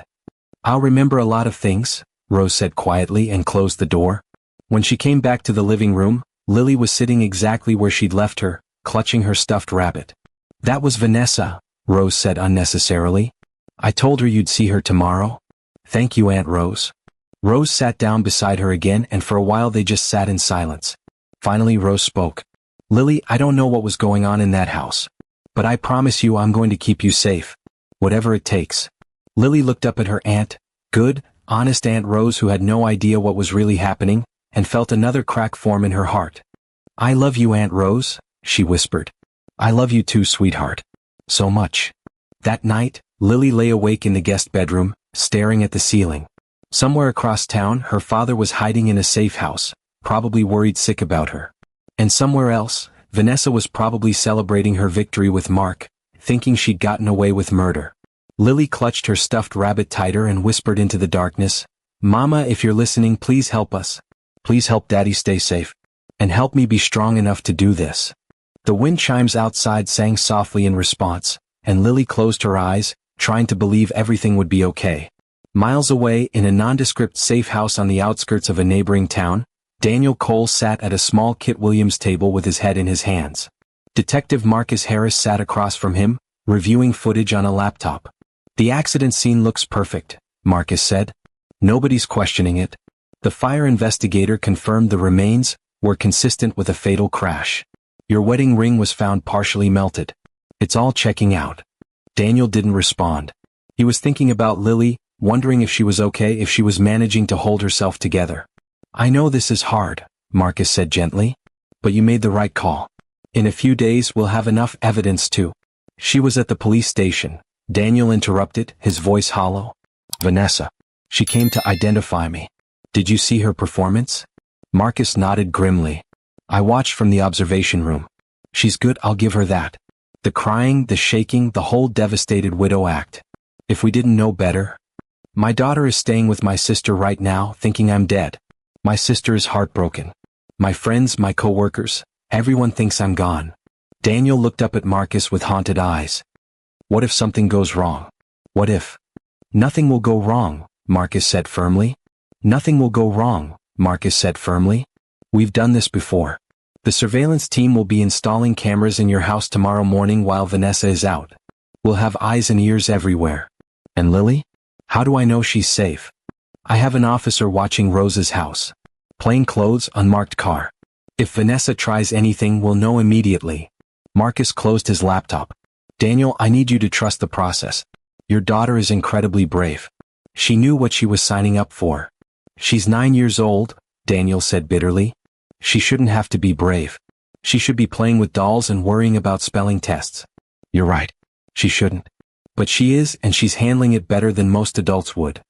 "I'll remember a lot of things," Rose said quietly and closed the door. When she came back to the living room, Lily was sitting exactly where she'd left her, clutching her stuffed rabbit. "That was Vanessa," Rose said unnecessarily. "I told her you'd see her tomorrow." "Thank you, Aunt Rose." Rose sat down beside her again, and for a while they just sat in silence. Finally Rose spoke. "Lily, I don't know what was going on in that house. But I promise you I'm going to keep you safe. Whatever it takes." Lily looked up at her aunt, good, honest Aunt Rose, who had no idea what was really happening, and felt another crack form in her heart. "I love you, Aunt Rose," she whispered. "I love you too, sweetheart. So much." That night, Lily lay awake in the guest bedroom, staring at the ceiling. Somewhere across town, her father was hiding in a safe house, probably worried sick about her. And somewhere else, Vanessa was probably celebrating her victory with Mark, thinking she'd gotten away with murder. Lily clutched her stuffed rabbit tighter and whispered into the darkness, "Mama, if you're listening, please help us. Please help Daddy stay safe. And help me be strong enough to do this." The wind chimes outside sang softly in response, and Lily closed her eyes, trying to believe everything would be okay. Miles away, in a nondescript safe house on the outskirts of a neighboring town, Daniel Cole sat at a small Kit Williams table with his head in his hands. Detective Marcus Harris sat across from him, reviewing footage on a laptop. "The accident scene looks perfect," Marcus said. "Nobody's questioning it. The fire investigator confirmed the remains were consistent with a fatal crash. Your wedding ring was found partially melted. It's all checking out." Daniel didn't respond. He was thinking about Lily, wondering if she was okay, if she was managing to hold herself together. I know this is hard, Marcus said gently. But you made the right call. In a few days we'll have enough evidence to. She was at the police station. Daniel interrupted, his voice hollow. Vanessa. She came to identify me. Did you see her performance? Marcus nodded grimly. I watched from the observation room. She's good, I'll give her that. The crying, the shaking, the whole devastated widow act. If we didn't know better. My daughter is staying with my sister right now, thinking I'm dead. My sister is heartbroken. My friends, my co-workers, everyone thinks I'm gone. Daniel looked up at Marcus with haunted eyes. What if something goes wrong? What if? Nothing will go wrong, Marcus said firmly. Nothing will go wrong, Marcus said firmly. We've done this before. The surveillance team will be installing cameras in your house tomorrow morning while Vanessa is out. We'll have eyes and ears everywhere. And Lily? How do I know she's safe? I have an officer watching Rose's house. Plain clothes, unmarked car. If Vanessa tries anything, we'll know immediately. Marcus closed his laptop. Daniel, I need you to trust the process. Your daughter is incredibly brave. She knew what she was signing up for. She's 9 years old, Daniel said bitterly. She shouldn't have to be brave. She should be playing with dolls and worrying about spelling tests. You're right. She shouldn't. But she is, and she's handling it better than most adults would.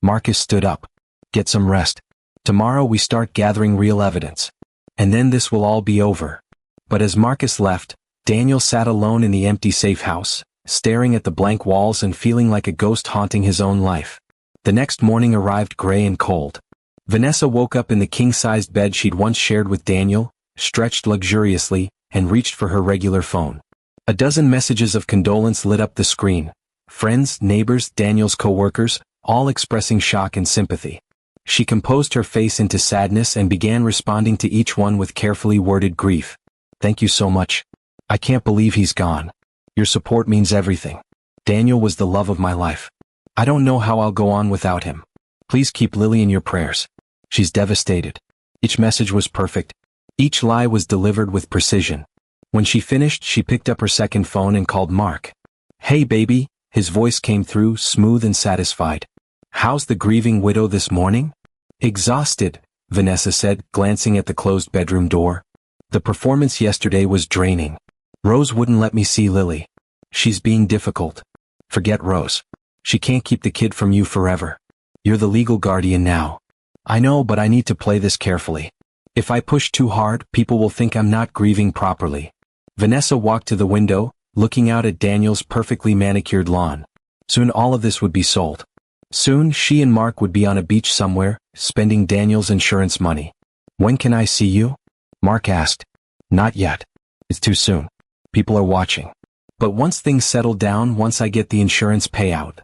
Marcus stood up. Get some rest. Tomorrow we start gathering real evidence. And then this will all be over. But as Marcus left, Daniel sat alone in the empty safe house, staring at the blank walls and feeling like a ghost haunting his own life. The next morning arrived gray and cold. Vanessa woke up in the king-sized bed she'd once shared with Daniel, stretched luxuriously, and reached for her regular phone. A dozen messages of condolence lit up the screen. Friends, neighbors, Daniel's co-workers, all expressing shock and sympathy. She composed her face into sadness and began responding to each one with carefully worded grief. Thank you so much. I can't believe he's gone. Your support means everything. Daniel was the love of my life. I don't know how I'll go on without him. Please keep Lily in your prayers. She's devastated. Each message was perfect. Each lie was delivered with precision. When she finished, she picked up her second phone and called Mark. Hey baby, his voice came through, smooth and satisfied. How's the grieving widow this morning? Exhausted, Vanessa said, glancing at the closed bedroom door. The performance yesterday was draining. Rose wouldn't let me see Lily. She's being difficult. Forget Rose. She can't keep the kid from you forever. You're the legal guardian now. I know, but I need to play this carefully. If I push too hard, people will think I'm not grieving properly. Vanessa walked to the window, looking out at Daniel's perfectly manicured lawn. Soon all of this would be sold. Soon she and Mark would be on a beach somewhere, spending Daniel's insurance money. When can I see you? Mark asked. Not yet. It's too soon. People are watching. But once things settle down, once I get the insurance payout.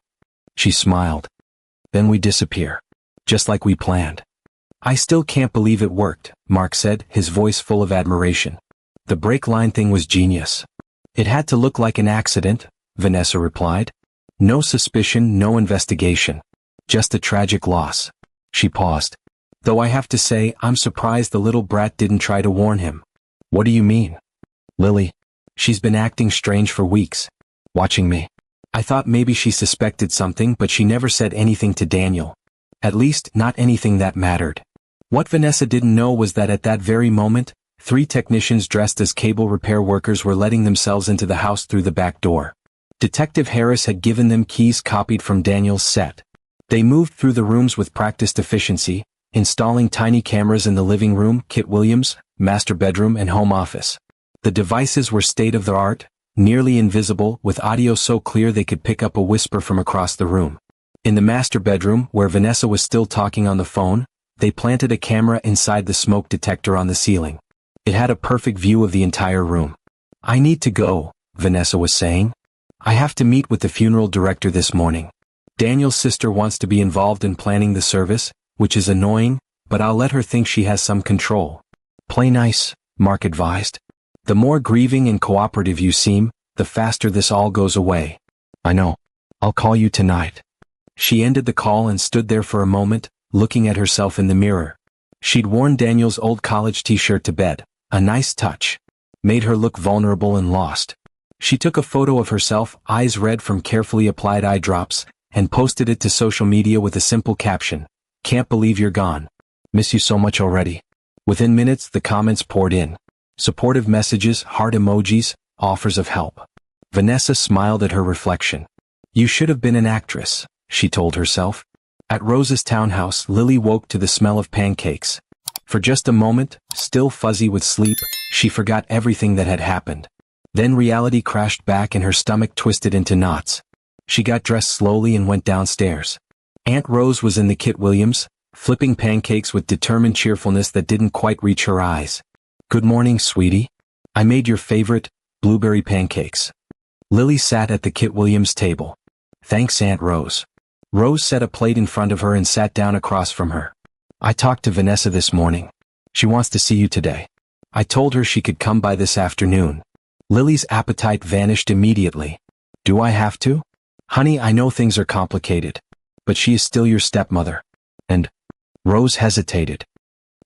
She smiled. Then we disappear. Just like we planned. I still can't believe it worked, Mark said, his voice full of admiration. The brake line thing was genius. It had to look like an accident, Vanessa replied. No suspicion, no investigation. Just a tragic loss. She paused. Though I have to say, I'm surprised the little brat didn't try to warn him. What do you mean? Lily. She's been acting strange for weeks. Watching me. I thought maybe she suspected something, but she never said anything to Daniel. At least, not anything that mattered. What Vanessa didn't know was that at that very moment, 3 technicians dressed as cable repair workers were letting themselves into the house through the back door. Detective Harris had given them keys copied from Daniel's set. They moved through the rooms with practiced efficiency, installing tiny cameras in the living room, Kit Williams, master bedroom and home office. The devices were state-of-the-art, nearly invisible, with audio so clear they could pick up a whisper from across the room. In the master bedroom, where Vanessa was still talking on the phone, they planted a camera inside the smoke detector on the ceiling. It had a perfect view of the entire room. I need to go, Vanessa was saying. I have to meet with the funeral director this morning. Daniel's sister wants to be involved in planning the service, which is annoying, but I'll let her think she has some control. Play nice, Mark advised. The more grieving and cooperative you seem, the faster this all goes away. I know. I'll call you tonight. She ended the call and stood there for a moment, looking at herself in the mirror. She'd worn Daniel's old college t-shirt to bed, a nice touch. Made her look vulnerable and lost. She took a photo of herself, eyes red from carefully applied eye drops, and posted it to social media with a simple caption, "Can't believe you're gone. Miss you so much already." Within minutes, the comments poured in. Supportive messages, heart emojis, offers of help. Vanessa smiled at her reflection. "You should have been an actress," she told herself. At Rose's townhouse, Lily woke to the smell of pancakes. For just a moment, still fuzzy with sleep, she forgot everything that had happened. Then reality crashed back and her stomach twisted into knots. She got dressed slowly and went downstairs. Aunt Rose was in the Kit Williams, flipping pancakes with determined cheerfulness that didn't quite reach her eyes. "Good morning, sweetie. I made your favorite, blueberry pancakes." Lily sat at the Kit Williams table. "Thanks, Aunt Rose." Rose set a plate in front of her and sat down across from her. "I talked to Vanessa this morning. She wants to see you today. I told her she could come by this afternoon." Lily's appetite vanished immediately. "Do I have to?" "Honey, I know things are complicated, but she is still your stepmother." And Rose hesitated.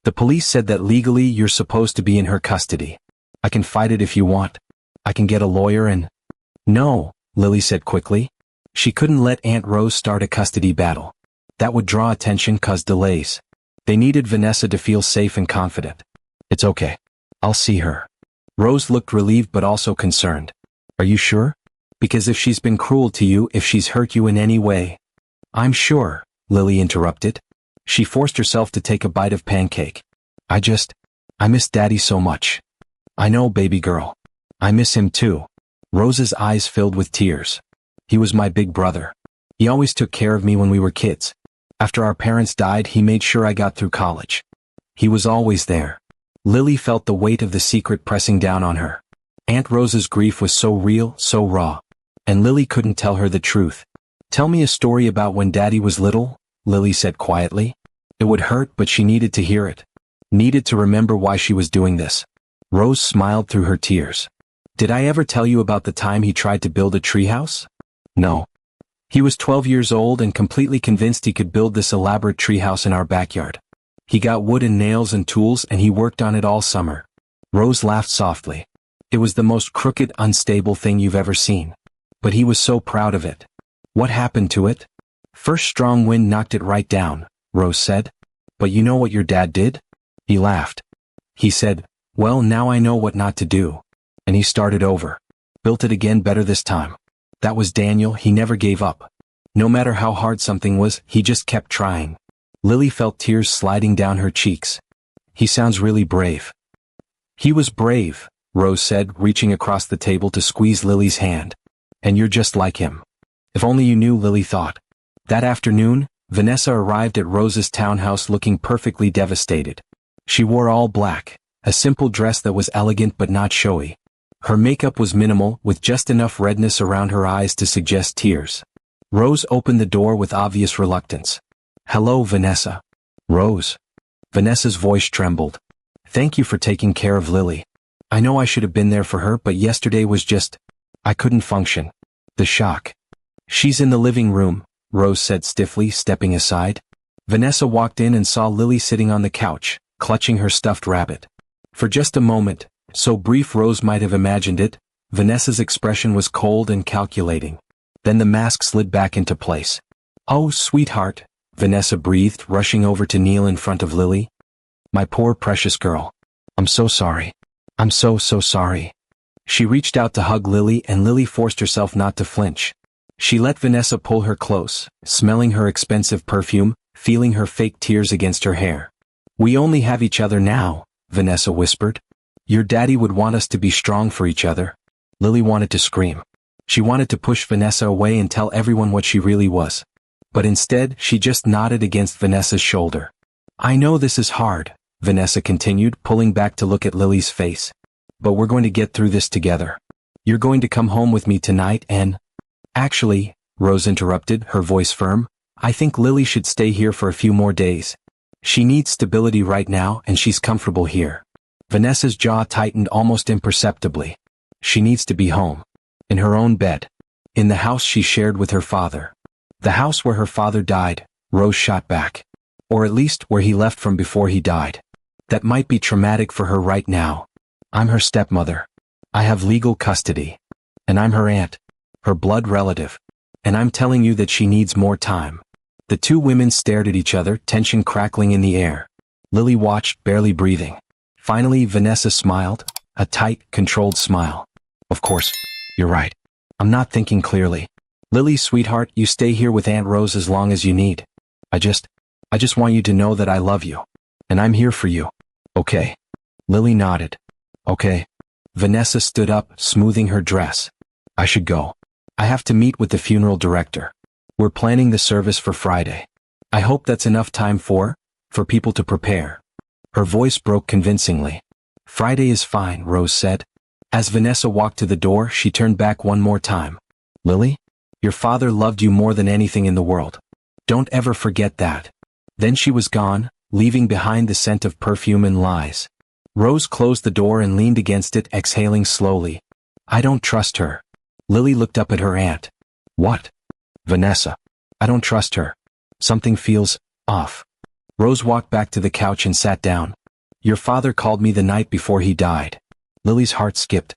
"The police said that legally you're supposed to be in her custody. I can fight it if you want. I can get a lawyer and—" "No," Lily said quickly. She couldn't let Aunt Rose start a custody battle. That would draw attention, cause delays. They needed Vanessa to feel safe and confident. "It's okay. I'll see her." Rose looked relieved but also concerned. "Are you sure? Because if she's been cruel to you, if she's hurt you in any way—" "I'm sure," Lily interrupted. She forced herself to take a bite of pancake. I miss Daddy so much." "I know, baby girl. I miss him too." Rose's eyes filled with tears. "He was my big brother. He always took care of me when we were kids. After our parents died, he made sure I got through college. He was always there." Lily felt the weight of the secret pressing down on her. Aunt Rose's grief was so real, so raw. And Lily couldn't tell her the truth. "Tell me a story about when Daddy was little," Lily said quietly. It would hurt, but she needed to hear it. Needed to remember why she was doing this. Rose smiled through her tears. "Did I ever tell you about the time he tried to build a treehouse?" "No." "He was 12 years old and completely convinced he could build this elaborate treehouse in our backyard. He got wood and nails and tools and he worked on it all summer." Rose laughed softly. "It was the most crooked, unstable thing you've ever seen. But he was so proud of it." "What happened to it?" "First strong wind knocked it right down," Rose said. "But you know what your dad did?" He laughed. He said, "Well, now I know what not to do." And he started over. Built it again, better this time. That was Daniel. He never gave up. No matter how hard something was, he just kept trying. Lily felt tears sliding down her cheeks. "He sounds really brave." "He was brave," Rose said, reaching across the table to squeeze Lily's hand. "And you're just like him." If only you knew, Lily thought. That afternoon, Vanessa arrived at Rose's townhouse looking perfectly devastated. She wore all black, a simple dress that was elegant but not showy. Her makeup was minimal, with just enough redness around her eyes to suggest tears. Rose opened the door with obvious reluctance. "Hello, Vanessa." "Rose." Vanessa's voice trembled. "Thank you for taking care of Lily. I know I should have been there for her, but yesterday was just— I couldn't function. The shock." "She's in the living room," Rose said stiffly, stepping aside. Vanessa walked in and saw Lily sitting on the couch, clutching her stuffed rabbit. For just a moment, so brief Rose might have imagined it, Vanessa's expression was cold and calculating. Then the mask slid back into place. "Oh, sweetheart," Vanessa breathed, rushing over to kneel in front of Lily. "My poor precious girl. I'm so sorry. I'm so sorry." She reached out to hug Lily and Lily forced herself not to flinch. She let Vanessa pull her close, smelling her expensive perfume, feeling her fake tears against her hair. "We only have each other now," Vanessa whispered. "Your daddy would want us to be strong for each other." Lily wanted to scream. She wanted to push Vanessa away and tell everyone what she really was. But instead, she just nodded against Vanessa's shoulder. "I know this is hard," Vanessa continued, pulling back to look at Lily's face. "But we're going to get through this together. You're going to come home with me tonight and—" "Actually," Rose interrupted, her voice firm, "I think Lily should stay here for a few more days. She needs stability right now and she's comfortable here." Vanessa's jaw tightened almost imperceptibly. She needs to be home. In her own bed. In the house she shared with her father. The house where her father died, Rose shot back. Or at least where he left from before he died. That might be traumatic for her right now. "I'm her stepmother. I have legal custody. And I'm her aunt. Her blood relative. And I'm telling you that she needs more time. The two women stared at each other, tension crackling in the air. Lily watched, barely breathing. Finally, Vanessa smiled, a tight, controlled smile. Of course, you're right. I'm not thinking clearly. Lily, sweetheart, you stay here with Aunt Rose as long as you need. I just want you to know that I love you. And I'm here for you. Okay. Lily nodded. Okay. Vanessa stood up, smoothing her dress. I should go. I have to meet with the funeral director. We're planning the service for Friday. I hope that's enough time for people to prepare. Her voice broke convincingly. Friday is fine, Rose said. As Vanessa walked to the door, she turned back one more time. Lily? Your father loved you more than anything in the world. Don't ever forget that. Then she was gone, leaving behind the scent of perfume and lies. Rose closed the door and leaned against it, exhaling slowly. I don't trust her. Lily looked up at her aunt. What? Vanessa. I don't trust her. Something feels off. Rose walked back to the couch and sat down. Your father called me the night before he died. Lily's heart skipped.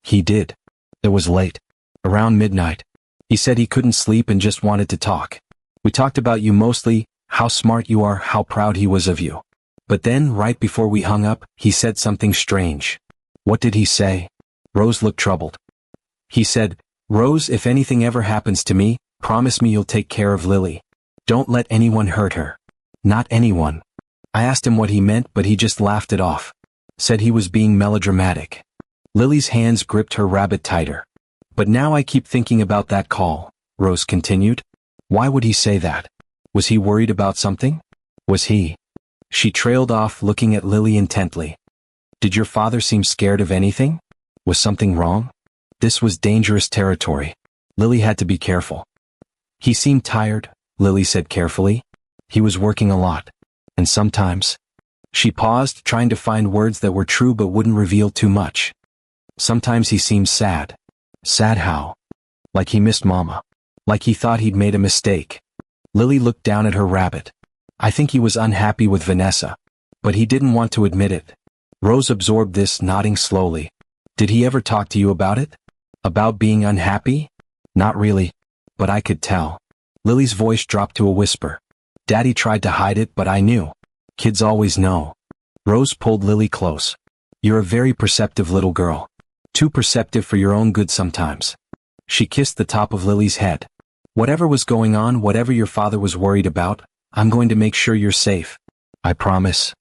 He did. It was late. Around midnight. He said he couldn't sleep and just wanted to talk. We talked about you mostly, how smart you are, how proud he was of you. But then, right before we hung up, he said something strange. What did he say? Rose looked troubled. He said, Rose, if anything ever happens to me, promise me you'll take care of Lily. Don't let anyone hurt her. Not anyone. I asked him what he meant, but he just laughed it off. Said he was being melodramatic. Lily's hands gripped her rabbit tighter. But now I keep thinking about that call, Rose continued. Why would he say that? Was he worried about something? Was he? She trailed off, looking at Lily intently. Did your father seem scared of anything? Was something wrong? This was dangerous territory. Lily had to be careful. He seemed tired, Lily said carefully. He was working a lot. And sometimes. She paused, trying to find words that were true but wouldn't reveal too much. Sometimes he seemed sad. Sad how? Like he missed Mama. Like he thought he'd made a mistake. Lily looked down at her rabbit. I think he was unhappy with Vanessa. But he didn't want to admit it. Rose absorbed this, nodding slowly. Did he ever talk to you about it? About being unhappy? Not really. But I could tell. Lily's voice dropped to a whisper. Daddy tried to hide it, but I knew. Kids always know. Rose pulled Lily close. You're a very perceptive little girl. Too perceptive for your own good sometimes. She kissed the top of Lily's head. Whatever was going on, whatever your father was worried about, I'm going to make sure you're safe. I promise.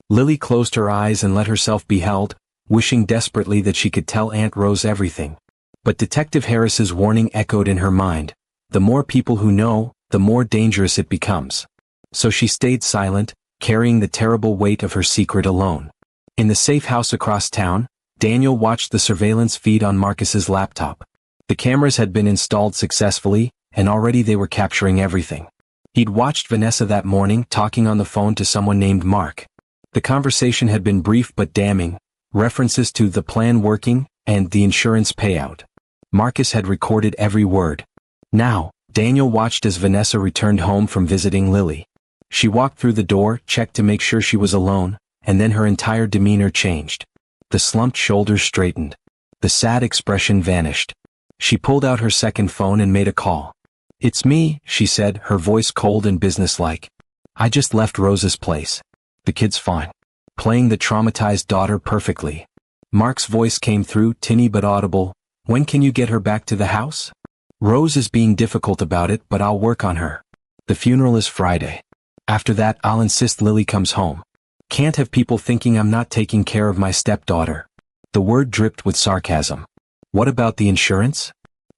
Lily closed her eyes and let herself be held, wishing desperately that she could tell Aunt Rose everything. But Detective Harris's warning echoed in her mind. The more people who know, the more dangerous it becomes. So she stayed silent, carrying the terrible weight of her secret alone. In the safe house across town, Daniel watched the surveillance feed on Marcus's laptop. The cameras had been installed successfully, and already they were capturing everything. He'd watched Vanessa that morning talking on the phone to someone named Mark. The conversation had been brief but damning, references to the plan working and the insurance payout. Marcus had recorded every word. Now, Daniel watched as Vanessa returned home from visiting Lily. She walked through the door, checked to make sure she was alone, and then her entire demeanor changed. The slumped shoulders straightened. The sad expression vanished. She pulled out her second phone and made a call. It's me, she said, her voice cold and businesslike. I just left Rose's place. The kid's fine. Playing the traumatized daughter perfectly. Mark's voice came through, tinny but audible. When can you get her back to the house? Rose is being difficult about it, but I'll work on her. The funeral is Friday. After that, I'll insist Lily comes home. Can't have people thinking I'm not taking care of my stepdaughter. The word dripped with sarcasm. What about the insurance?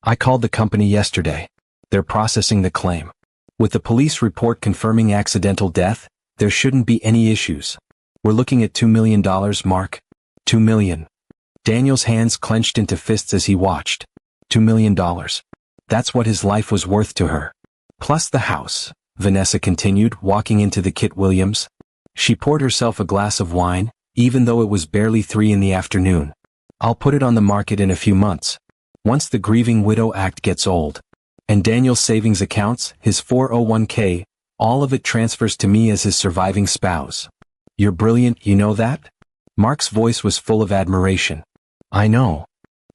I called the company yesterday. They're processing the claim. With the police report confirming accidental death, there shouldn't be any issues. We're looking at $2 million, Mark. $2 million. Daniel's hands clenched into fists as he watched. $2 million. That's what his life was worth to her. Plus the house, Vanessa continued, walking into the Kit Williams. She poured herself a glass of wine, even though it was barely 3 in the afternoon. I'll put it on the market in a few months. Once the Grieving Widow Act gets old. And Daniel's savings accounts, his 401k, all of it transfers to me as his surviving spouse. You're brilliant, you know that? Mark's voice was full of admiration. I know.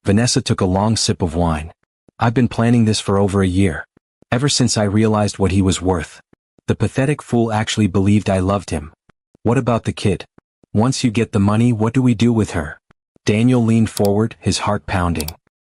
Vanessa took a long sip of wine. I've been planning this for over a year. Ever since I realized what he was worth. The pathetic fool actually believed I loved him. What about the kid? Once you get the money, what do we do with her? Daniel leaned forward, his heart pounding.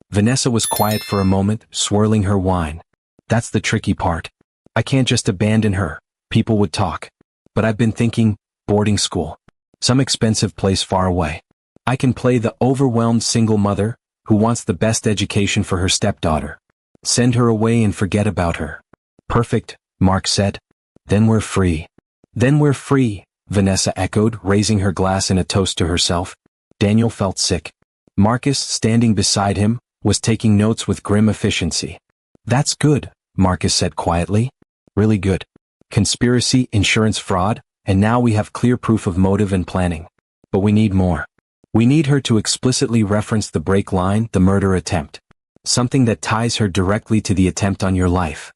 Vanessa was quiet for a moment, swirling her wine. That's the tricky part. I can't just abandon her. People would talk. But I've been thinking, boarding school. Some expensive place far away. I can play the overwhelmed single mother, who wants the best education for her stepdaughter. Send her away and forget about her. Perfect, Mark said. Then we're free. Then we're free, Vanessa echoed, raising her glass in a toast to herself. Daniel felt sick. Marcus, standing beside him, was taking notes with grim efficiency. That's good, Marcus said quietly. Really good. Conspiracy, insurance fraud, and now we have clear proof of motive and planning. But we need more. We need her to explicitly reference the break line, the murder attempt. Something that ties her directly to the attempt on your life.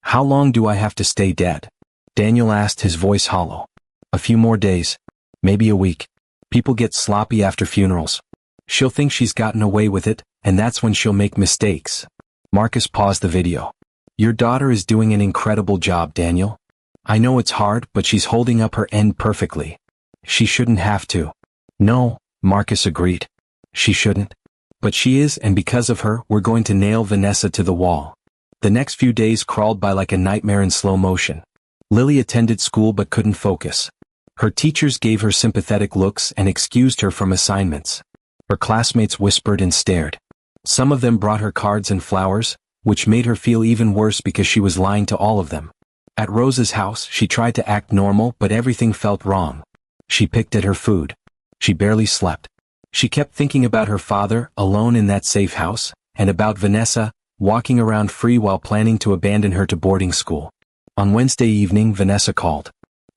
How long do I have to stay dead? Daniel asked, his voice hollow. A few more days. Maybe a week. People get sloppy after funerals. She'll think she's gotten away with it, and that's when she'll make mistakes. Marcus paused the video. Your daughter is doing an incredible job, Daniel. I know it's hard, but she's holding up her end perfectly. She shouldn't have to. No, Marcus agreed. She shouldn't. But she is, and because of her, we're going to nail Vanessa to the wall. The next few days crawled by like a nightmare in slow motion. Lily attended school but couldn't focus. Her teachers gave her sympathetic looks and excused her from assignments. Her classmates whispered and stared. Some of them brought her cards and flowers, which made her feel even worse because she was lying to all of them. At Rose's house, she tried to act normal, but everything felt wrong. She picked at her food. She barely slept. She kept thinking about her father, alone in that safe house, and about Vanessa, walking around free while planning to abandon her to boarding school. On Wednesday evening, Vanessa called.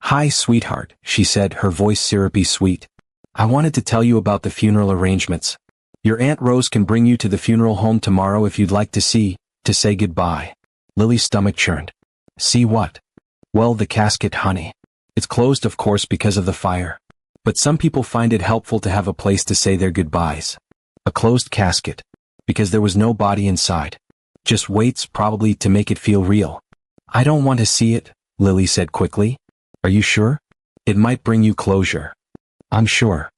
Hi, sweetheart, she said, her voice syrupy sweet. I wanted to tell you about the funeral arrangements. Your Aunt Rose can bring you to the funeral home tomorrow if you'd like to say goodbye. Lily's stomach churned. See what? Well, the casket, honey. It's closed, of course, because of the fire. But some people find it helpful to have a place to say their goodbyes. A closed casket. Because there was no body inside. Just weights, probably, to make it feel real. I don't want to see it, Lily said quickly. Are you sure? It might bring you closure. I'm sure.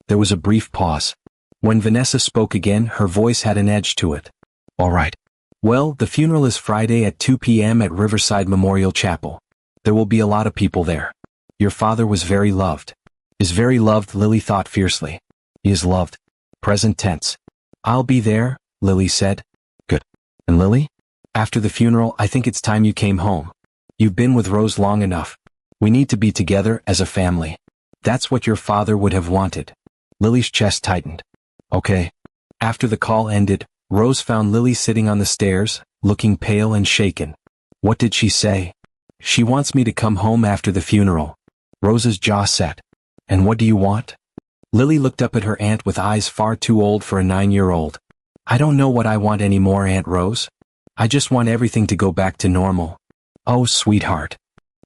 There was a brief pause. When Vanessa spoke again, her voice had an edge to it. All right. Well, the funeral is Friday at 2 p.m. at Riverside Memorial Chapel. There will be a lot of people there. Your father was very loved. Is very loved, Lily thought fiercely. He is loved. Present tense. I'll be there, Lily said. Good. And Lily? After the funeral, I think it's time you came home. You've been with Rose long enough. We need to be together as a family. That's what your father would have wanted. Lily's chest tightened. Okay. After the call ended, Rose found Lily sitting on the stairs, looking pale and shaken. What did she say? She wants me to come home after the funeral. Rose's jaw set. And what do you want? Lily looked up at her aunt with eyes far too old for a 9-year-old. I don't know what I want anymore, Aunt Rose. I just want everything to go back to normal. Oh, sweetheart.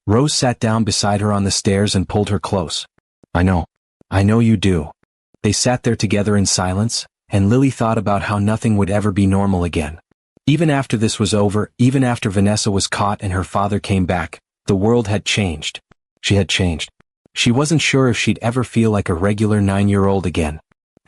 Rose sat down beside her on the stairs and pulled her close. I know you do. They sat there together in silence, and Lily thought about how nothing would ever be normal again. Even after this was over, even after Vanessa was caught and her father came back, the world had changed. She had changed. She wasn't sure if she'd ever feel like a regular 9-year-old again.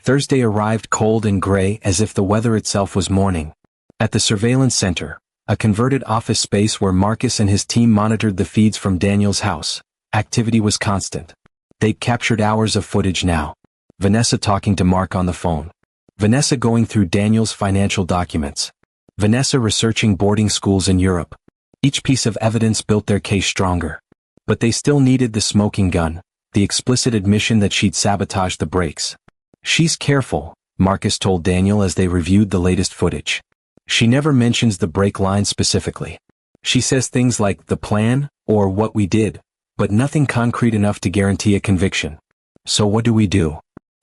Thursday arrived cold and gray as if the weather itself was mourning. At the surveillance center, a converted office space where Marcus and his team monitored the feeds from Daniel's house, activity was constant. They'd captured hours of footage now. Vanessa talking to Mark on the phone. Vanessa going through Daniel's financial documents. Vanessa researching boarding schools in Europe. Each piece of evidence built their case stronger. But they still needed the smoking gun, the explicit admission that she'd sabotaged the breaks. She's careful, Marcus told Daniel as they reviewed the latest footage. She never mentions the break line specifically. She says things like the plan, or what we did, but nothing concrete enough to guarantee a conviction. So what do?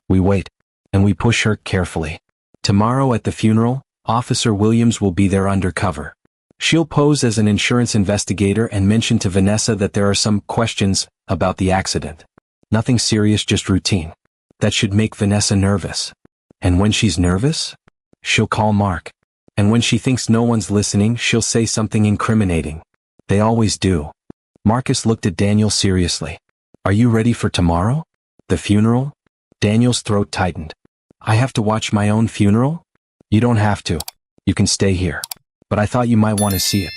We wait. And we push her carefully. Tomorrow at the funeral, Officer Williams will be there undercover. She'll pose as an insurance investigator and mention to Vanessa that there are some questions about the accident. Nothing serious, just routine. That should make Vanessa nervous. And when she's nervous, she'll call Mark. And when she thinks no one's listening, she'll say something incriminating. They always do. Marcus looked at Daniel seriously. Are you ready for tomorrow? The funeral? Daniel's throat tightened. I have to watch my own funeral? You don't have to. You can stay here. But I thought you might want to see it.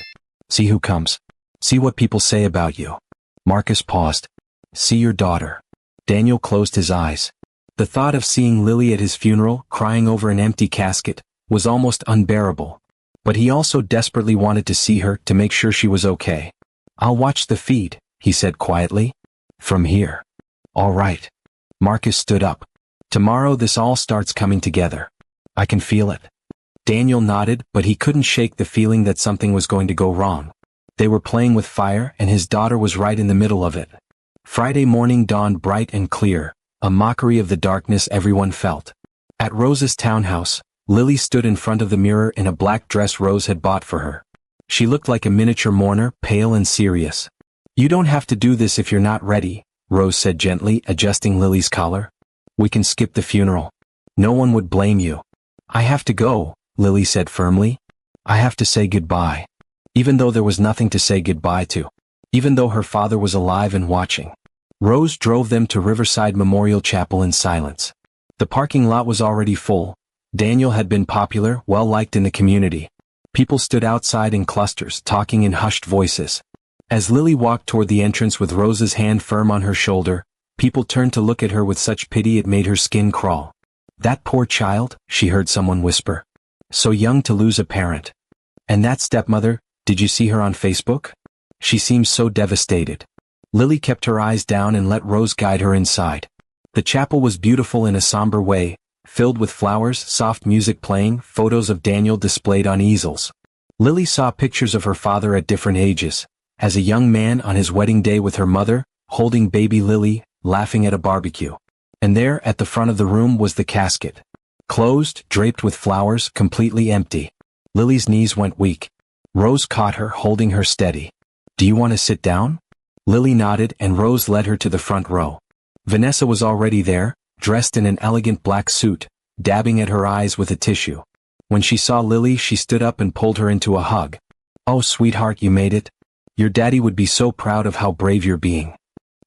See who comes. See what people say about you. Marcus paused. See your daughter. Daniel closed his eyes. The thought of seeing Lily at his funeral, crying over an empty casket, was almost unbearable. But he also desperately wanted to see her to make sure she was okay. I'll watch the feed, he said quietly. From here. All right. Marcus stood up. Tomorrow this all starts coming together. I can feel it. Daniel nodded, but he couldn't shake the feeling that something was going to go wrong. They were playing with fire, and his daughter was right in the middle of it. Friday morning dawned bright and clear, a mockery of the darkness everyone felt. At Rose's townhouse, Lily stood in front of the mirror in a black dress Rose had bought for her. She looked like a miniature mourner, pale and serious. You don't have to do this if you're not ready, Rose said gently, adjusting Lily's collar. We can skip the funeral. No one would blame you. I have to go, Lily said firmly. I have to say goodbye. Even though there was nothing to say goodbye to. Even though her father was alive and watching. Rose drove them to Riverside Memorial Chapel in silence. The parking lot was already full. Daniel had been popular, well-liked in the community. People stood outside in clusters, talking in hushed voices. As Lily walked toward the entrance with Rose's hand firm on her shoulder, people turned to look at her with such pity it made her skin crawl. That poor child, she heard someone whisper. So young to lose a parent. And that stepmother, did you see her on Facebook? She seems so devastated. Lily kept her eyes down and let Rose guide her inside. The chapel was beautiful in a somber way, filled with flowers, soft music playing, photos of Daniel displayed on easels. Lily saw pictures of her father at different ages, as a young man on his wedding day with her mother, holding baby Lily, laughing at a barbecue. And there, at the front of the room, was the casket. Closed, draped with flowers, completely empty. Lily's knees went weak. Rose caught her, holding her steady. Do you want to sit down? Lily nodded, and Rose led her to the front row. Vanessa was already there, dressed in an elegant black suit, dabbing at her eyes with a tissue. When she saw Lily, she stood up and pulled her into a hug. Oh, sweetheart, you made it. Your daddy would be so proud of how brave you're being.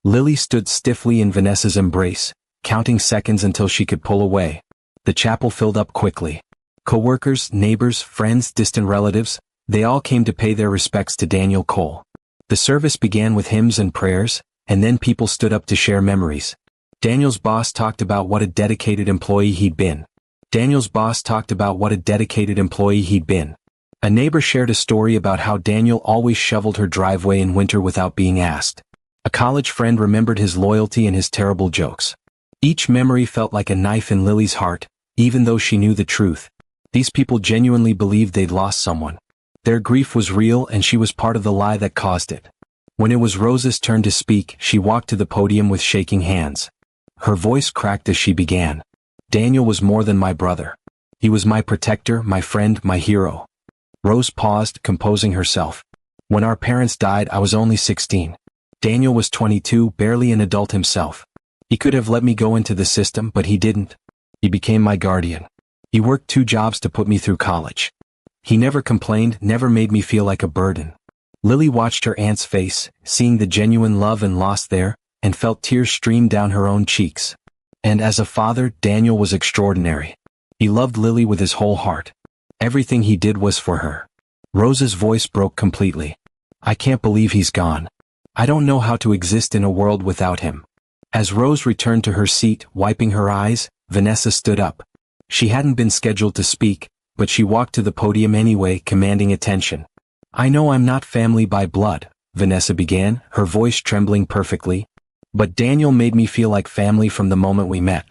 Lily stood stiffly in Vanessa's embrace, counting seconds until she could pull away. The chapel filled up quickly. Co-workers, neighbors, friends, distant relatives, they all came to pay their respects to Daniel Cole. The service began with hymns and prayers, and then people stood up to share memories. Daniel's boss talked about what a dedicated employee he'd been. A neighbor shared a story about how Daniel always shoveled her driveway in winter without being asked. A college friend remembered his loyalty and his terrible jokes. Each memory felt like a knife in Lily's heart, even though she knew the truth. These people genuinely believed they'd lost someone. Their grief was real, and she was part of the lie that caused it. When it was Rose's turn to speak, she walked to the podium with shaking hands. Her voice cracked as she began. Daniel was more than my brother. He was my protector, my friend, my hero. Rose paused, composing herself. When our parents died, I was only 16. Daniel was 22, barely an adult himself. He could have let me go into the system, but he didn't. He became my guardian. He worked 2 jobs to put me through college. He never complained, never made me feel like a burden. Lily watched her aunt's face, seeing the genuine love and loss there, and felt tears stream down her own cheeks. And as a father, Daniel was extraordinary. He loved Lily with his whole heart. Everything he did was for her. Rose's voice broke completely. I can't believe he's gone. I don't know how to exist in a world without him. As Rose returned to her seat, wiping her eyes, Vanessa stood up. She hadn't been scheduled to speak, but she walked to the podium anyway, commanding attention. I know I'm not family by blood, Vanessa began, her voice trembling perfectly. But Daniel made me feel like family from the moment we met.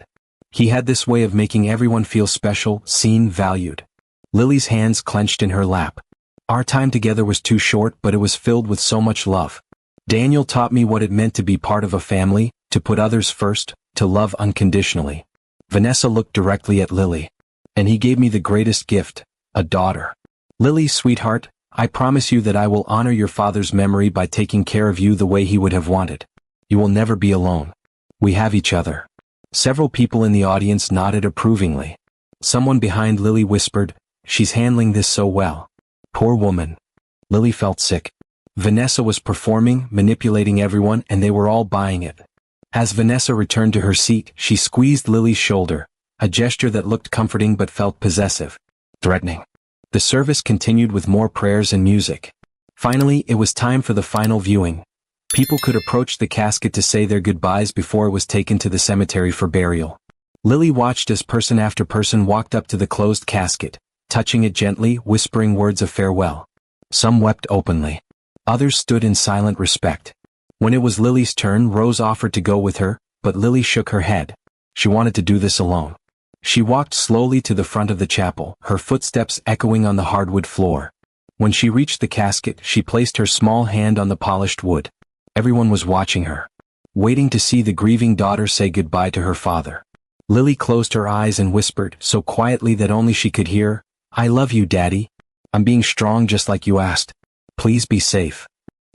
He had this way of making everyone feel special, seen, valued. Lily's hands clenched in her lap. Our time together was too short, but it was filled with so much love. Daniel taught me what it meant to be part of a family, to put others first, to love unconditionally. Vanessa looked directly at Lily. And he gave me the greatest gift, a daughter. Lily, sweetheart, I promise you that I will honor your father's memory by taking care of you the way he would have wanted. You will never be alone. We have each other. Several people in the audience nodded approvingly. Someone behind Lily whispered, "She's handling this so well." Poor woman. Lily felt sick. Vanessa was performing, manipulating everyone, and they were all buying it. As Vanessa returned to her seat, she squeezed Lily's shoulder, a gesture that looked comforting but felt possessive, threatening. The service continued with more prayers and music. Finally, it was time for the final viewing. People could approach the casket to say their goodbyes before it was taken to the cemetery for burial. Lily watched as person after person walked up to the closed casket, touching it gently, whispering words of farewell. Some wept openly. Others stood in silent respect. When it was Lily's turn, Rose offered to go with her, but Lily shook her head. She wanted to do this alone. She walked slowly to the front of the chapel, her footsteps echoing on the hardwood floor. When she reached the casket, she placed her small hand on the polished wood. Everyone was watching her, waiting to see the grieving daughter say goodbye to her father. Lily closed her eyes and whispered, so quietly that only she could hear, "I love you, Daddy. I'm being strong just like you asked. Please be safe."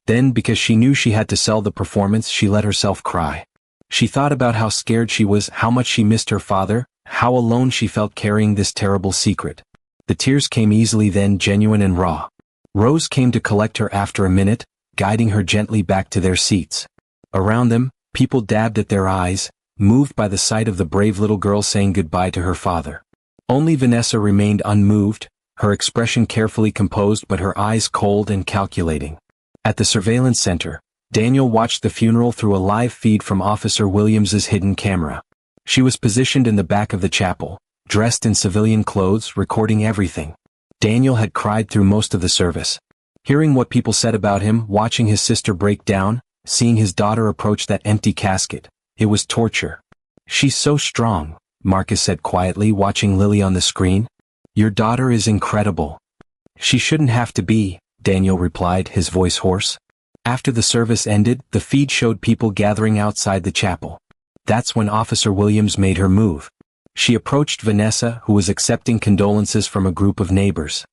Then, because she knew she had to sell the performance, she let herself cry. She thought about how scared she was, how much she missed her father, how alone she felt carrying this terrible secret. The tears came easily then, genuine and raw. Rose came to collect her after a minute, guiding her gently back to their seats. Around them, people dabbed at their eyes, moved by the sight of the brave little girl saying goodbye to her father. Only Vanessa remained unmoved, her expression carefully composed but her eyes cold and calculating. At the surveillance center, Daniel watched the funeral through a live feed from Officer Williams's hidden camera. She was positioned in the back of the chapel, dressed in civilian clothes, recording everything. Daniel had cried through most of the service. Hearing what people said about him, watching his sister break down, seeing his daughter approach that empty casket, it was torture. "She's so strong," Marcus said quietly, watching Lily on the screen. "Your daughter is incredible." "She shouldn't have to be," Daniel replied, his voice hoarse. After the service ended, the feed showed people gathering outside the chapel. That's when Officer Williams made her move. She approached Vanessa, who was accepting condolences from a group of neighbors.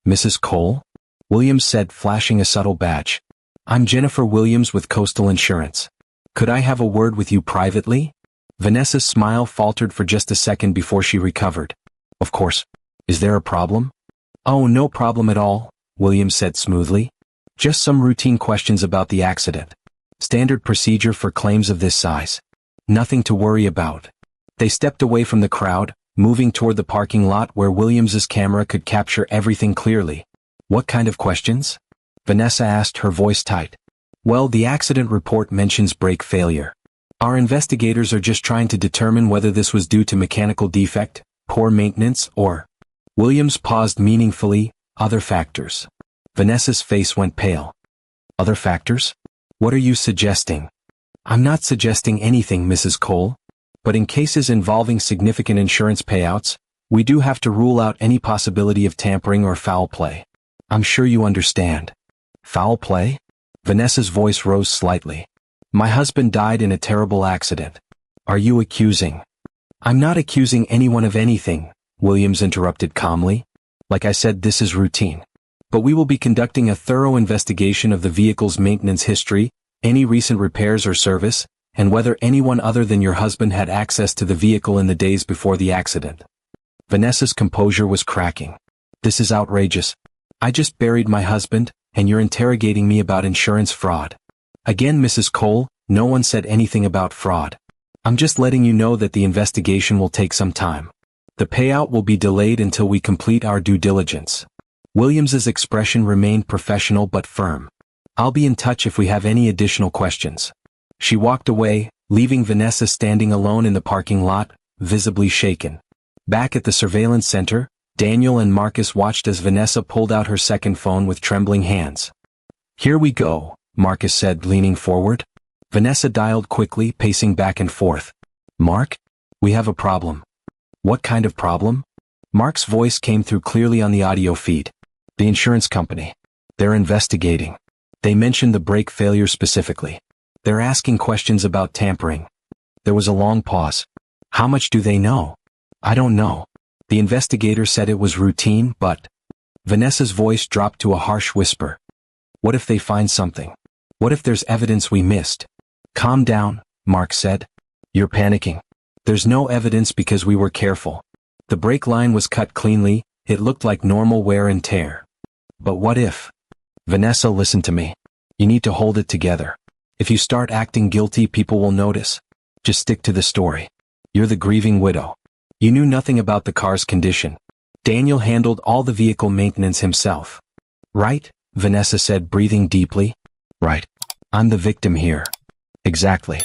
"Mrs. Cole?" Williams said, flashing a subtle badge. "I'm Jennifer Williams with Coastal Insurance. Could I have a word with you privately?" Vanessa's smile faltered for just a second before she recovered. "Of course. Is there a problem?" "Oh, no problem at all," Williams said smoothly. "Just some routine questions about the accident. Standard procedure for claims of this size. Nothing to worry about." They stepped away from the crowd, moving toward the parking lot where Williams's camera could capture everything clearly. "What kind of questions?" Vanessa asked, her voice tight. "Well, the accident report mentions brake failure. Our investigators are just trying to determine whether this was due to mechanical defect, poor maintenance, or..." Williams paused meaningfully, "Other factors." Vanessa's face went pale. "Other factors? What are you suggesting?" "I'm not suggesting anything, Mrs. Cole. But in cases involving significant insurance payouts, we do have to rule out any possibility of tampering or foul play. I'm sure you understand." "Foul play?" Vanessa's voice rose slightly. "My husband died in a terrible accident. Are you accusing?" "I'm not accusing anyone of anything," Williams interrupted calmly. "Like I said, this is routine. But we will be conducting a thorough investigation of the vehicle's maintenance history, any recent repairs or service, and whether anyone other than your husband had access to the vehicle in the days before the accident." Vanessa's composure was cracking. "This is outrageous. I just buried my husband, and you're interrogating me about insurance fraud." "Again, Mrs. Cole, no one said anything about fraud. I'm just letting you know that the investigation will take some time. The payout will be delayed until we complete our due diligence." Williams's expression remained professional but firm. "I'll be in touch if we have any additional questions." She walked away, leaving Vanessa standing alone in the parking lot, visibly shaken. Back at the surveillance center, Daniel and Marcus watched as Vanessa pulled out her second phone with trembling hands. "Here we go," Marcus said, leaning forward. Vanessa dialed quickly, pacing back and forth. "Mark? We have a problem." "What kind of problem?" Mark's voice came through clearly on the audio feed. "The insurance company. They're investigating. They mentioned the brake failure specifically. They're asking questions about tampering." There was a long pause. "How much do they know?" "I don't know. The investigator said it was routine, but..." Vanessa's voice dropped to a harsh whisper. "What if they find something? What if there's evidence we missed?" "Calm down," Mark said. "You're panicking. There's no evidence because we were careful. The brake line was cut cleanly, it looked like normal wear and tear. But what if? Vanessa, listen to me. You need to hold it together. If you start acting guilty, people will notice. Just stick to the story. You're the grieving widow. You knew nothing about the car's condition. Daniel handled all the vehicle maintenance himself. Right? Vanessa said, breathing deeply. Right. I'm the victim here. Exactly.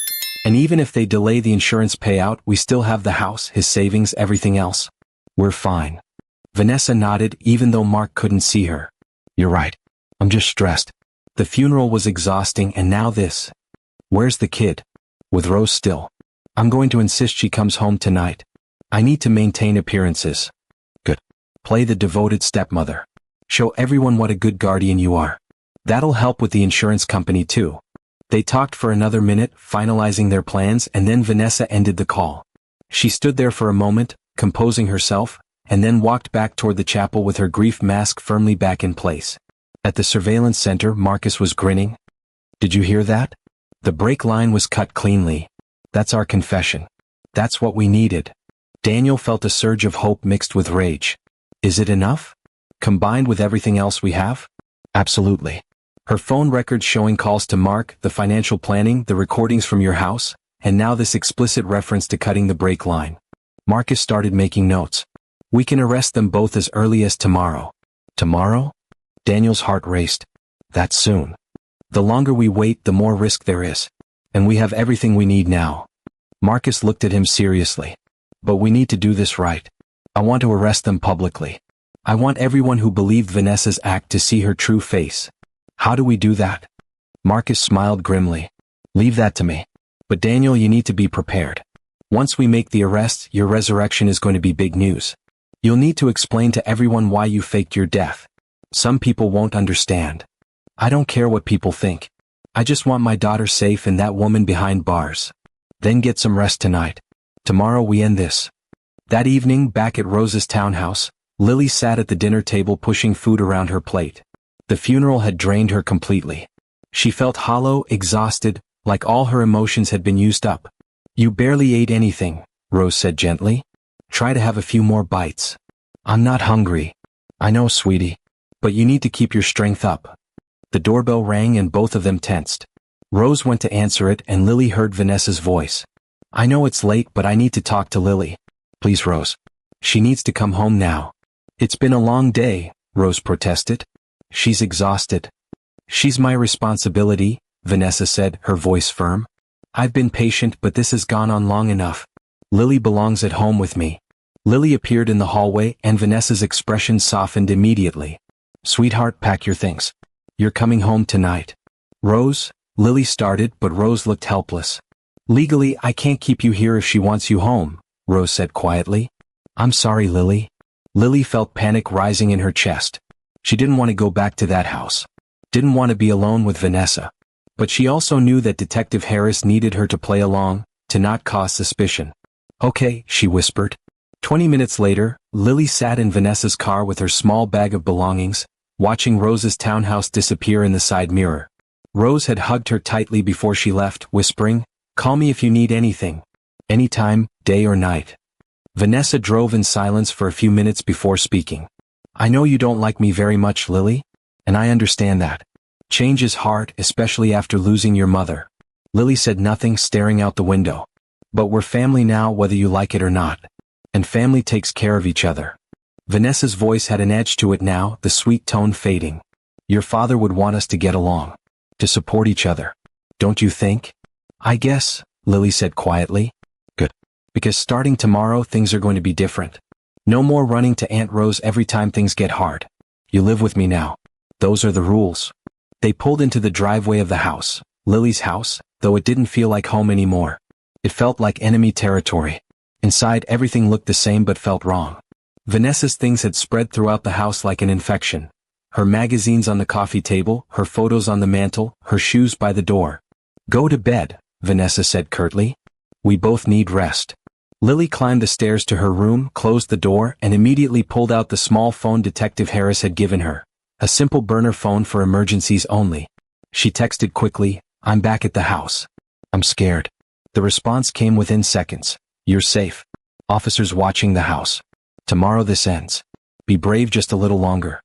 And even if they delay the insurance payout, we still have the house, his savings, everything else. We're fine. Vanessa nodded, even though Mark couldn't see her. You're right. I'm just stressed. The funeral was exhausting, and now this. Where's the kid? With Rose still. I'm going to insist she comes home tonight. I need to maintain appearances. Good. Play the devoted stepmother. Show everyone what a good guardian you are. That'll help with the insurance company too. They talked for another minute, finalizing their plans, and then Vanessa ended the call. She stood there for a moment, composing herself, and then walked back toward the chapel with her grief mask firmly back in place. At the surveillance center, Marcus was grinning. Did you hear that? The brake line was cut cleanly. That's our confession. That's what we needed. Daniel felt a surge of hope mixed with rage. Is it enough? Combined with everything else we have? Absolutely. Her phone records showing calls to Mark, the financial planning, the recordings from your house, and now this explicit reference to cutting the brake line. Marcus started making notes. We can arrest them both as early as tomorrow. Tomorrow? Daniel's heart raced. That's soon. The longer we wait, the more risk there is. And we have everything we need now. Marcus looked at him seriously. But we need to do this right. I want to arrest them publicly. I want everyone who believed Vanessa's act to see her true face. How do we do that? Marcus smiled grimly. Leave that to me. But Daniel, you need to be prepared. Once we make the arrest, your resurrection is going to be big news. You'll need to explain to everyone why you faked your death. Some people won't understand. I don't care what people think. I just want my daughter safe and that woman behind bars. Then get some rest tonight. Tomorrow we end this. That evening, back at Rose's townhouse, Lily sat at the dinner table pushing food around her plate. The funeral had drained her completely. She felt hollow, exhausted, like all her emotions had been used up. You barely ate anything, Rose said gently. Try to have a few more bites. I'm not hungry. I know, sweetie. But you need to keep your strength up. The doorbell rang and both of them tensed. Rose went to answer it and Lily heard Vanessa's voice. I know it's late, but I need to talk to Lily. Please, Rose. She needs to come home now. It's been a long day, Rose protested. She's exhausted. She's my responsibility, Vanessa said, her voice firm. I've been patient, but this has gone on long enough. Lily belongs at home with me. Lily appeared in the hallway and Vanessa's expression softened immediately. Sweetheart, pack your things. You're coming home tonight. Rose, Lily started, but Rose looked helpless. Legally, I can't keep you here if she wants you home, Rose said quietly. I'm sorry, Lily. Lily felt panic rising in her chest. She didn't want to go back to that house. Didn't want to be alone with Vanessa. But she also knew that Detective Harris needed her to play along, to not cause suspicion. Okay, she whispered. 20 minutes later, Lily sat in Vanessa's car with her small bag of belongings, watching Rose's townhouse disappear in the side mirror. Rose had hugged her tightly before she left, whispering, "Call me if you need anything. Anytime, day or night." Vanessa drove in silence for a few minutes before speaking. I know you don't like me very much, Lily. And I understand that. Change is hard, especially after losing your mother. Lily said nothing, staring out the window. But we're family now, whether you like it or not. And family takes care of each other. Vanessa's voice had an edge to it now, the sweet tone fading. Your father would want us to get along. To support each other. Don't you think? I guess, Lily said quietly. Good. Because starting tomorrow, things are going to be different. No more running to Aunt Rose every time things get hard. You live with me now. Those are the rules. They pulled into the driveway of the house, Lily's house, though it didn't feel like home anymore. It felt like enemy territory. Inside, everything looked the same but felt wrong. Vanessa's things had spread throughout the house like an infection. Her magazines on the coffee table, her photos on the mantel, her shoes by the door. Go to bed, Vanessa said curtly. We both need rest. Lily climbed the stairs to her room, closed the door, and immediately pulled out the small phone Detective Harris had given her. A simple burner phone for emergencies only. She texted quickly, I'm back at the house. I'm scared. The response came within seconds. You're safe. Officers watching the house. Tomorrow this ends. Be brave just a little longer.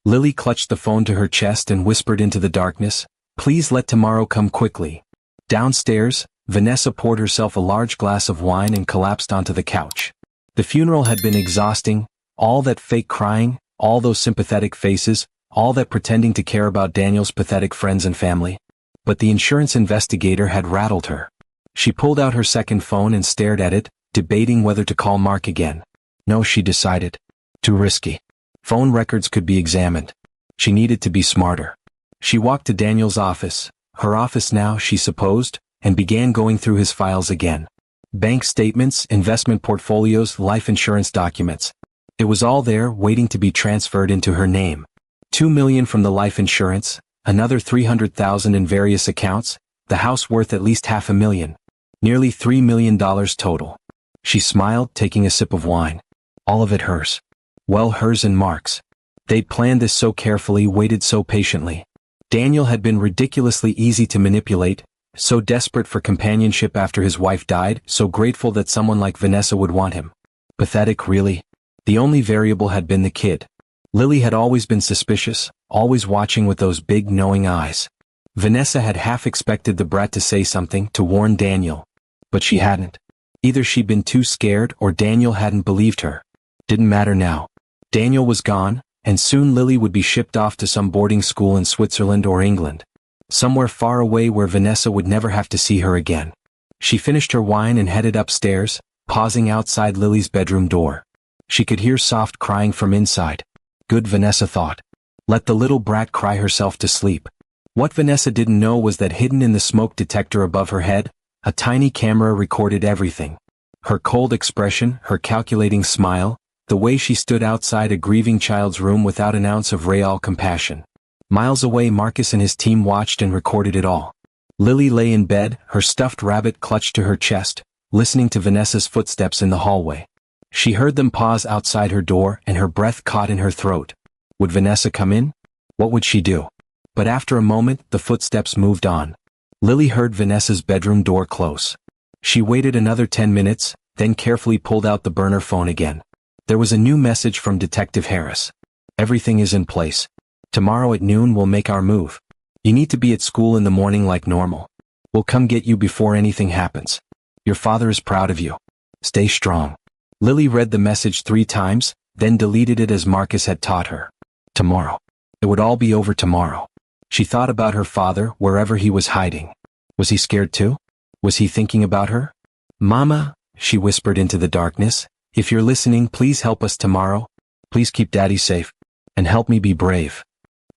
Lily clutched the phone to her chest and whispered into the darkness, "Please let tomorrow come quickly." Downstairs, Vanessa poured herself a large glass of wine and collapsed onto the couch. The funeral had been exhausting, all that fake crying, all those sympathetic faces, all that pretending to care about Daniel's pathetic friends and family. But the insurance investigator had rattled her. She pulled out her second phone and stared at it, debating whether to call Mark again. No, she decided. Too risky. Phone records could be examined. She needed to be smarter. She walked to Daniel's office, her office now, she supposed, and began going through his files again. Bank statements, investment portfolios, life insurance documents. It was all there, waiting to be transferred into her name. $2 million from the life insurance, another $300,000 in various accounts, the house worth at least $500,000. Nearly $3 million total. She smiled, taking a sip of wine. All of it hers. Well, hers and Mark's. They'd planned this so carefully, waited so patiently. Daniel had been ridiculously easy to manipulate, so desperate for companionship after his wife died, so grateful that someone like Vanessa would want him. Pathetic, really. The only variable had been the kid. Lily had always been suspicious, always watching with those big knowing eyes. Vanessa had half expected the brat to say something, to warn Daniel. But she hadn't. Either she'd been too scared or Daniel hadn't believed her. Didn't matter now. Daniel was gone, and soon Lily would be shipped off to some boarding school in Switzerland or England. Somewhere far away where Vanessa would never have to see her again. She finished her wine and headed upstairs, pausing outside Lily's bedroom door. She could hear soft crying from inside. Good, Vanessa thought. Let the little brat cry herself to sleep. What Vanessa didn't know was that hidden in the smoke detector above her head, a tiny camera recorded everything. Her cold expression, her calculating smile, the way she stood outside a grieving child's room without an ounce of real compassion. Miles away, Marcus and his team watched and recorded it all. Lily lay in bed, her stuffed rabbit clutched to her chest, listening to Vanessa's footsteps in the hallway. She heard them pause outside her door and her breath caught in her throat. Would Vanessa come in? What would she do? But after a moment, the footsteps moved on. Lily heard Vanessa's bedroom door close. She waited another 10 minutes, then carefully pulled out the burner phone again. There was a new message from Detective Harris. Everything is in place. Tomorrow at noon we'll make our move. You need to be at school in the morning like normal. We'll come get you before anything happens. Your father is proud of you. Stay strong. Lily read the message 3 times, then deleted it as Marcus had taught her. Tomorrow. It would all be over tomorrow. She thought about her father, wherever he was hiding. Was he scared too? Was he thinking about her? Mama, she whispered into the darkness, if you're listening, please help us tomorrow. Please keep Daddy safe. And help me be brave.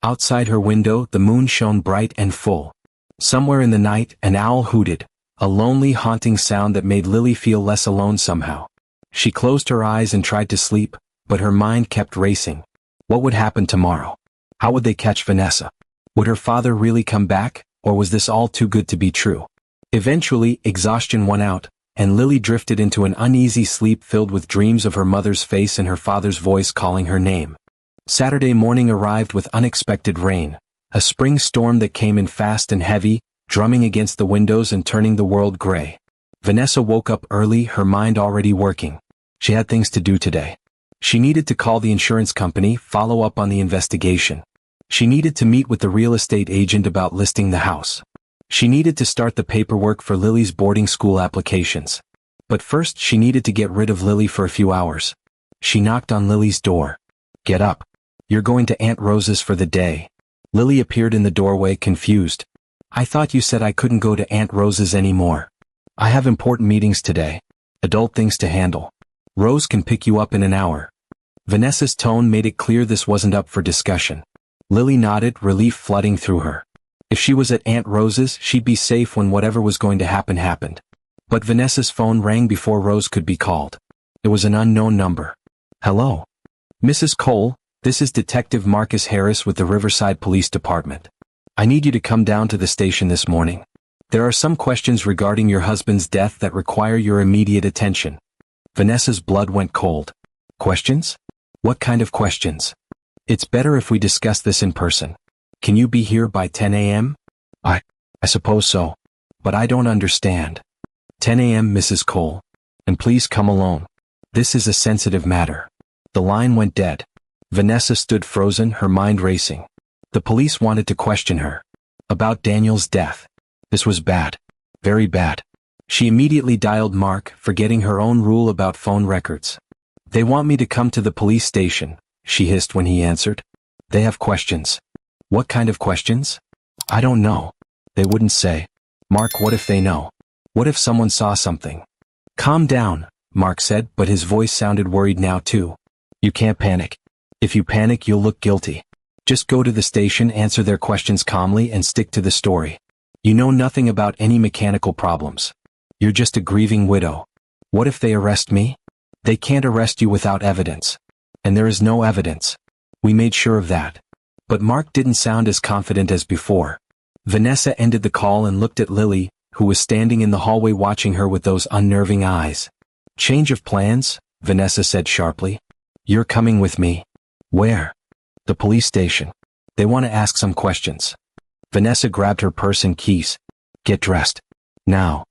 Outside her window, the moon shone bright and full. Somewhere in the night, an owl hooted, a lonely, haunting sound that made Lily feel less alone somehow. She closed her eyes and tried to sleep, but her mind kept racing. What would happen tomorrow? How would they catch Vanessa? Would her father really come back, or was this all too good to be true? Eventually, exhaustion won out, and Lily drifted into an uneasy sleep filled with dreams of her mother's face and her father's voice calling her name. Saturday morning arrived with unexpected rain, a spring storm that came in fast and heavy, drumming against the windows and turning the world gray. Vanessa woke up early, her mind already working. She had things to do today. She needed to call the insurance company, follow up on the investigation. She needed to meet with the real estate agent about listing the house. She needed to start the paperwork for Lily's boarding school applications. But first she needed to get rid of Lily for a few hours. She knocked on Lily's door. Get up. You're going to Aunt Rose's for the day. Lily appeared in the doorway, confused. I thought you said I couldn't go to Aunt Rose's anymore. I have important meetings today. Adult things to handle. Rose can pick you up in an hour. Vanessa's tone made it clear this wasn't up for discussion. Lily nodded, relief flooding through her. If she was at Aunt Rose's, she'd be safe when whatever was going to happen happened. But Vanessa's phone rang before Rose could be called. It was an unknown number. Hello. Mrs. Cole, this is Detective Marcus Harris with the Riverside Police Department. I need you to come down to the station this morning. There are some questions regarding your husband's death that require your immediate attention. Vanessa's blood went cold. Questions? What kind of questions? It's better if we discuss this in person. Can you be here by 10 a.m.? I suppose so. But I don't understand. 10 a.m., Mrs. Cole. And please come alone. This is a sensitive matter. The line went dead. Vanessa stood frozen, her mind racing. The police wanted to question her. About Daniel's death. This was bad. Very bad. She immediately dialed Mark, forgetting her own rule about phone records. They want me to come to the police station, she hissed when he answered. They have questions. What kind of questions? I don't know. They wouldn't say. Mark, what if they know? What if someone saw something? Calm down, Mark said, but his voice sounded worried now too. You can't panic. If you panic, you'll look guilty. Just go to the station, answer their questions calmly, and stick to the story. You know nothing about any mechanical problems. You're just a grieving widow. What if they arrest me? They can't arrest you without evidence. And there is no evidence. We made sure of that. But Mark didn't sound as confident as before. Vanessa ended the call and looked at Lily, who was standing in the hallway watching her with those unnerving eyes. Change of plans? Vanessa said sharply. You're coming with me. Where? The police station. They want to ask some questions. Vanessa grabbed her purse and keys. Get dressed. Now.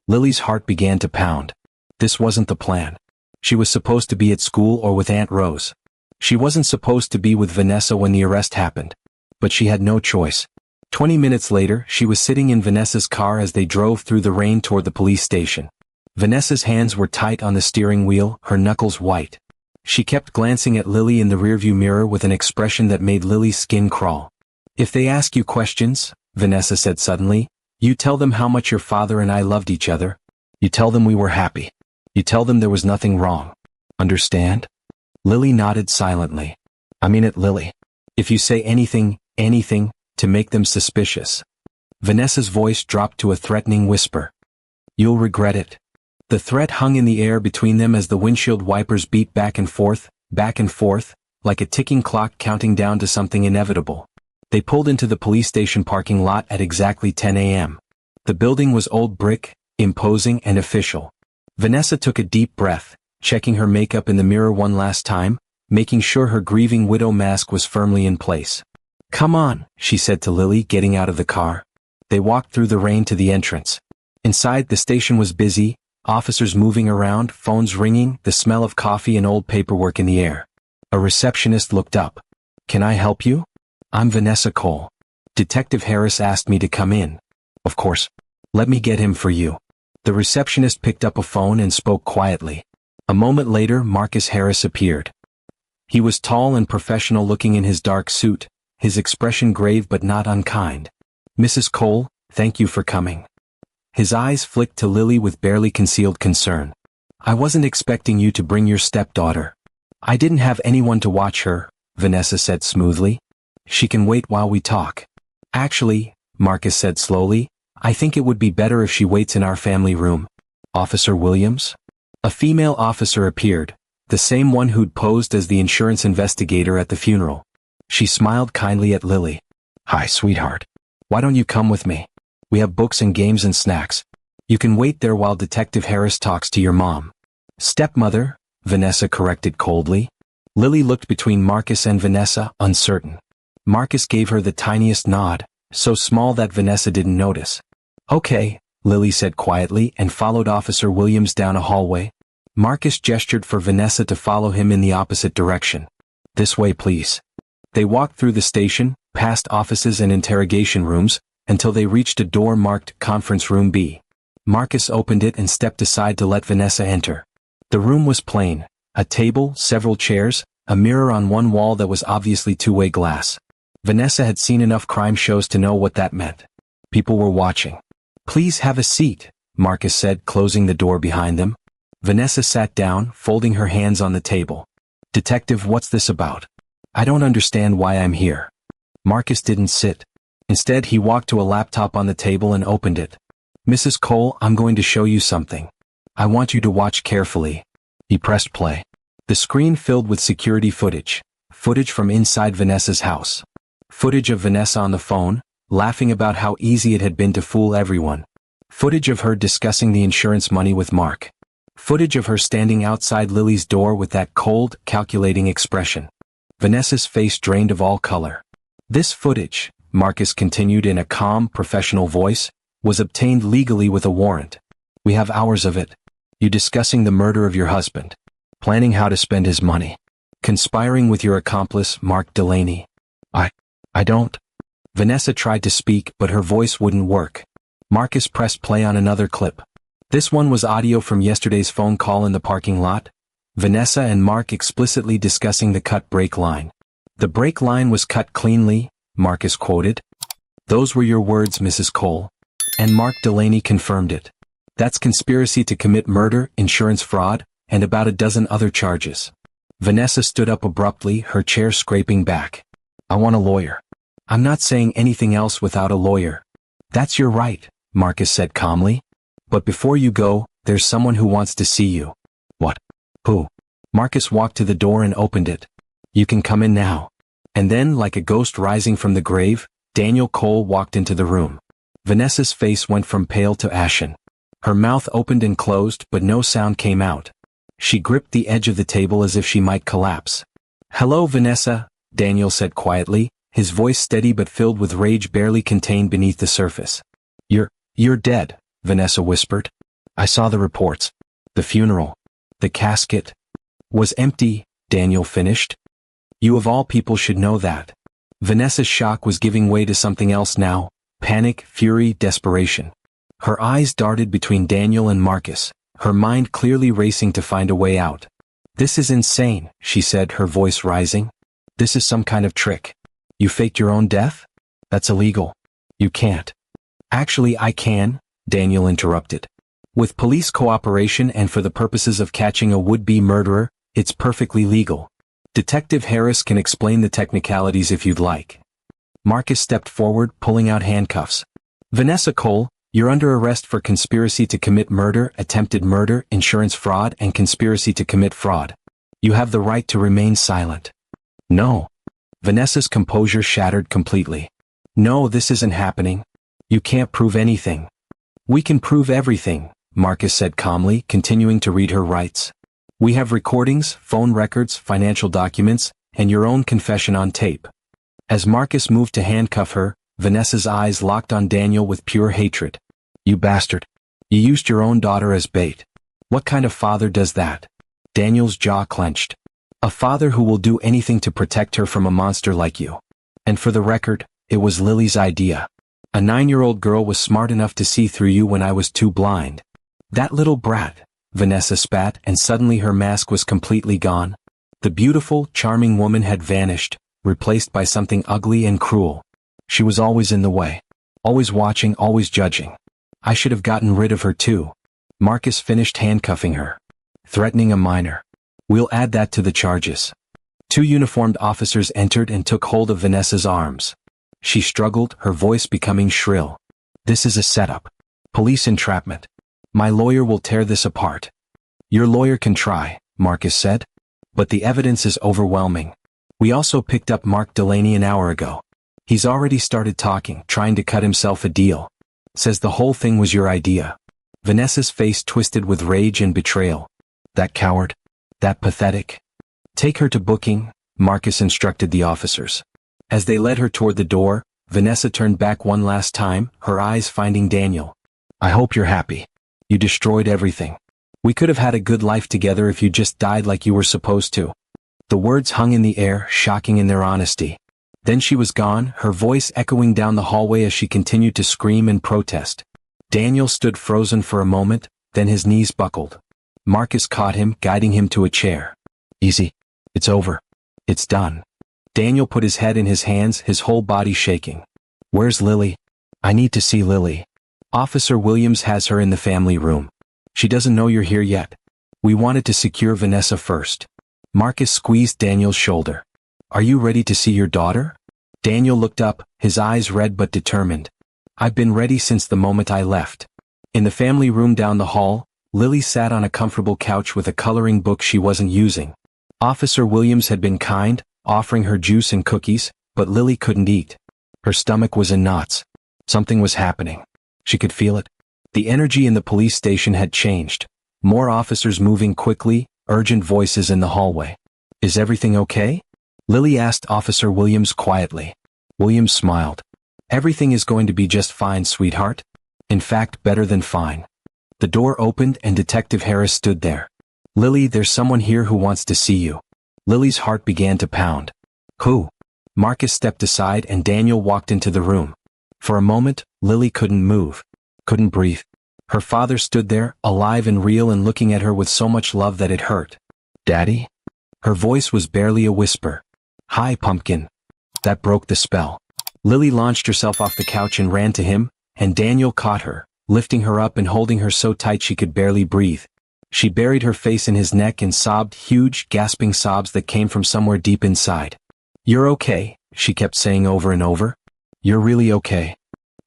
Lily's heart began to pound. This wasn't the plan. She was supposed to be at school or with Aunt Rose. She wasn't supposed to be with Vanessa when the arrest happened. But she had no choice. 20 minutes later, she was sitting in Vanessa's car as they drove through the rain toward the police station. Vanessa's hands were tight on the steering wheel, her knuckles white. She kept glancing at Lily in the rearview mirror with an expression that made Lily's skin crawl. If they ask you questions, Vanessa said suddenly, you tell them how much your father and I loved each other. You tell them we were happy. You tell them there was nothing wrong. Understand? Lily nodded silently. I mean it, Lily. If you say anything, to make them suspicious. Vanessa's voice dropped to a threatening whisper. You'll regret it. The threat hung in the air between them as the windshield wipers beat back and forth, like a ticking clock counting down to something inevitable. They pulled into the police station parking lot at exactly 10 a.m. The building was old brick, imposing and official. Vanessa took a deep breath, checking her makeup in the mirror one last time, making sure her grieving widow mask was firmly in place. Come on, she said to Lily, getting out of the car. They walked through the rain to the entrance. Inside, the station was busy, officers moving around, phones ringing, the smell of coffee and old paperwork in the air. A receptionist looked up. Can I help you? I'm Vanessa Cole. Detective Harris asked me to come in. Of course. Let me get him for you. The receptionist picked up a phone and spoke quietly. A moment later, Marcus Harris appeared. He was tall and professional looking in his dark suit, his expression grave but not unkind. Mrs. Cole, thank you for coming. His eyes flicked to Lily with barely concealed concern. I wasn't expecting you to bring your stepdaughter. I didn't have anyone to watch her, Vanessa said smoothly. She can wait while we talk. Actually, Marcus said slowly, I think it would be better if she waits in our family room. Officer Williams? A female officer appeared, the same one who'd posed as the insurance investigator at the funeral. She smiled kindly at Lily. Hi, sweetheart. Why don't you come with me? We have books and games and snacks. You can wait there while Detective Harris talks to your mom. Stepmother, Vanessa corrected coldly. Lily looked between Marcus and Vanessa, uncertain. Marcus gave her the tiniest nod, so small that Vanessa didn't notice. Okay, Lily said quietly and followed Officer Williams down a hallway. Marcus gestured for Vanessa to follow him in the opposite direction. This way, please. They walked through the station, past offices and interrogation rooms, until they reached a door marked Conference Room B. Marcus opened it and stepped aside to let Vanessa enter. The room was plain, a table, several chairs, a mirror on one wall that was obviously two-way glass. Vanessa had seen enough crime shows to know what that meant. People were watching. Please have a seat, Marcus said, closing the door behind them. Vanessa sat down, folding her hands on the table. Detective, what's this about? I don't understand why I'm here. Marcus didn't sit. Instead, he walked to a laptop on the table and opened it. Mrs. Cole, I'm going to show you something. I want you to watch carefully. He pressed play. The screen filled with security footage. Footage from inside Vanessa's house. Footage of Vanessa on the phone, laughing about how easy it had been to fool everyone. Footage of her discussing the insurance money with Mark. Footage of her standing outside Lily's door with that cold, calculating expression. Vanessa's face drained of all color. This footage, Marcus continued in a calm, professional voice, was obtained legally with a warrant. We have hours of it. You discussing the murder of your husband. Planning how to spend his money. Conspiring with your accomplice, Mark Delaney. I don't. Vanessa tried to speak, but her voice wouldn't work. Marcus pressed play on another clip. This one was audio from yesterday's phone call in the parking lot. Vanessa and Mark explicitly discussing the cut break line. The break line was cut cleanly, Marcus quoted. Those were your words, Mrs. Cole. And Mark Delaney confirmed it. That's conspiracy to commit murder, insurance fraud, and about a dozen other charges. Vanessa stood up abruptly, her chair scraping back. I want a lawyer. I'm not saying anything else without a lawyer. That's your right, Marcus said calmly. But before you go, there's someone who wants to see you. What? Who? Marcus walked to the door and opened it. You can come in now. And then, like a ghost rising from the grave, Daniel Cole walked into the room. Vanessa's face went from pale to ashen. Her mouth opened and closed, but no sound came out. She gripped the edge of the table as if she might collapse. Hello, Vanessa, Daniel said quietly, his voice steady but filled with rage barely contained beneath the surface. You're dead, Vanessa whispered. I saw the reports. The funeral. The casket. Was empty, Daniel finished. You of all people should know that. Vanessa's shock was giving way to something else now. Panic, fury, desperation. Her eyes darted between Daniel and Marcus, her mind clearly racing to find a way out. This is insane, she said, her voice rising. This is some kind of trick. You faked your own death? That's illegal. You can't. Actually, I can, Daniel interrupted. With police cooperation and for the purposes of catching a would-be murderer, it's perfectly legal. Detective Harris can explain the technicalities if you'd like. Marcus stepped forward, pulling out handcuffs. Vanessa Cole, you're under arrest for conspiracy to commit murder, attempted murder, insurance fraud, and conspiracy to commit fraud. You have the right to remain silent. No. Vanessa's composure shattered completely. No, this isn't happening. You can't prove anything. We can prove everything, Marcus said calmly, continuing to read her rights. We have recordings, phone records, financial documents, and your own confession on tape. As Marcus moved to handcuff her, Vanessa's eyes locked on Daniel with pure hatred. You bastard. You used your own daughter as bait. What kind of father does that? Daniel's jaw clenched. A father who will do anything to protect her from a monster like you. And for the record, it was Lily's idea. A 9-year-old girl was smart enough to see through you when I was too blind. That little brat, Vanessa spat, and suddenly her mask was completely gone. The beautiful, charming woman had vanished, replaced by something ugly and cruel. She was always in the way. Always watching, always judging. I should have gotten rid of her too. Marcus finished handcuffing her. Threatening a minor. We'll add that to the charges. 2 uniformed officers entered and took hold of Vanessa's arms. She struggled, her voice becoming shrill. This is a setup. Police entrapment. My lawyer will tear this apart. Your lawyer can try, Marcus said. But the evidence is overwhelming. We also picked up Mark Delaney an hour ago. He's already started talking, trying to cut himself a deal. Says the whole thing was your idea. Vanessa's face twisted with rage and betrayal. That coward. That pathetic. Take her to booking, Marcus instructed the officers. As they led her toward the door, Vanessa turned back one last time, her eyes finding Daniel. I hope you're happy. You destroyed everything. We could have had a good life together if you just died like you were supposed to. The words hung in the air, shocking in their honesty. Then she was gone, her voice echoing down the hallway as she continued to scream and protest. Daniel stood frozen for a moment, then his knees buckled. Marcus caught him, guiding him to a chair. Easy. It's over. It's done. Daniel put his head in his hands, his whole body shaking. Where's Lily? I need to see Lily. Officer Williams has her in the family room. She doesn't know you're here yet. We wanted to secure Vanessa first. Marcus squeezed Daniel's shoulder. Are you ready to see your daughter? Daniel looked up, his eyes red but determined. I've been ready since the moment I left. In the family room down the hall, Lily sat on a comfortable couch with a coloring book she wasn't using. Officer Williams had been kind, offering her juice and cookies, but Lily couldn't eat. Her stomach was in knots. Something was happening. She could feel it. The energy in the police station had changed. More officers moving quickly, urgent voices in the hallway. Is everything okay? Lily asked Officer Williams quietly. Williams smiled. Everything is going to be just fine, sweetheart. In fact, better than fine. The door opened and Detective Harris stood there. Lily, there's someone here who wants to see you. Lily's heart began to pound. Who? Marcus stepped aside and Daniel walked into the room. For a moment, Lily couldn't move. Couldn't breathe. Her father stood there, alive and real and looking at her with so much love that it hurt. Daddy? Her voice was barely a whisper. Hi, pumpkin. That broke the spell. Lily launched herself off the couch and ran to him, and Daniel caught her, lifting her up and holding her so tight she could barely breathe. She buried her face in his neck and sobbed huge, gasping sobs that came from somewhere deep inside. You're okay, she kept saying over and over. You're really okay.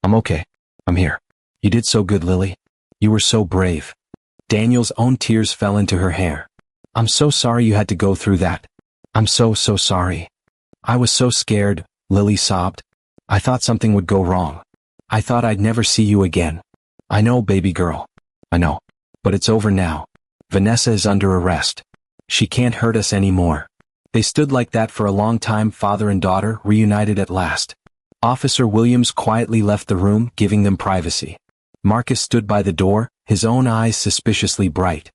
I'm okay. I'm here. You did so good, Lily. You were so brave. Daniel's own tears fell into her hair. I'm so sorry you had to go through that. I'm so sorry. I was so scared, Lily sobbed. I thought something would go wrong. I thought I'd never see you again. I know, baby girl. I know. But it's over now. Vanessa is under arrest. She can't hurt us anymore. They stood like that for a long time, father and daughter, reunited at last. Officer Williams quietly left the room, giving them privacy. Marcus stood by the door, his own eyes suspiciously bright.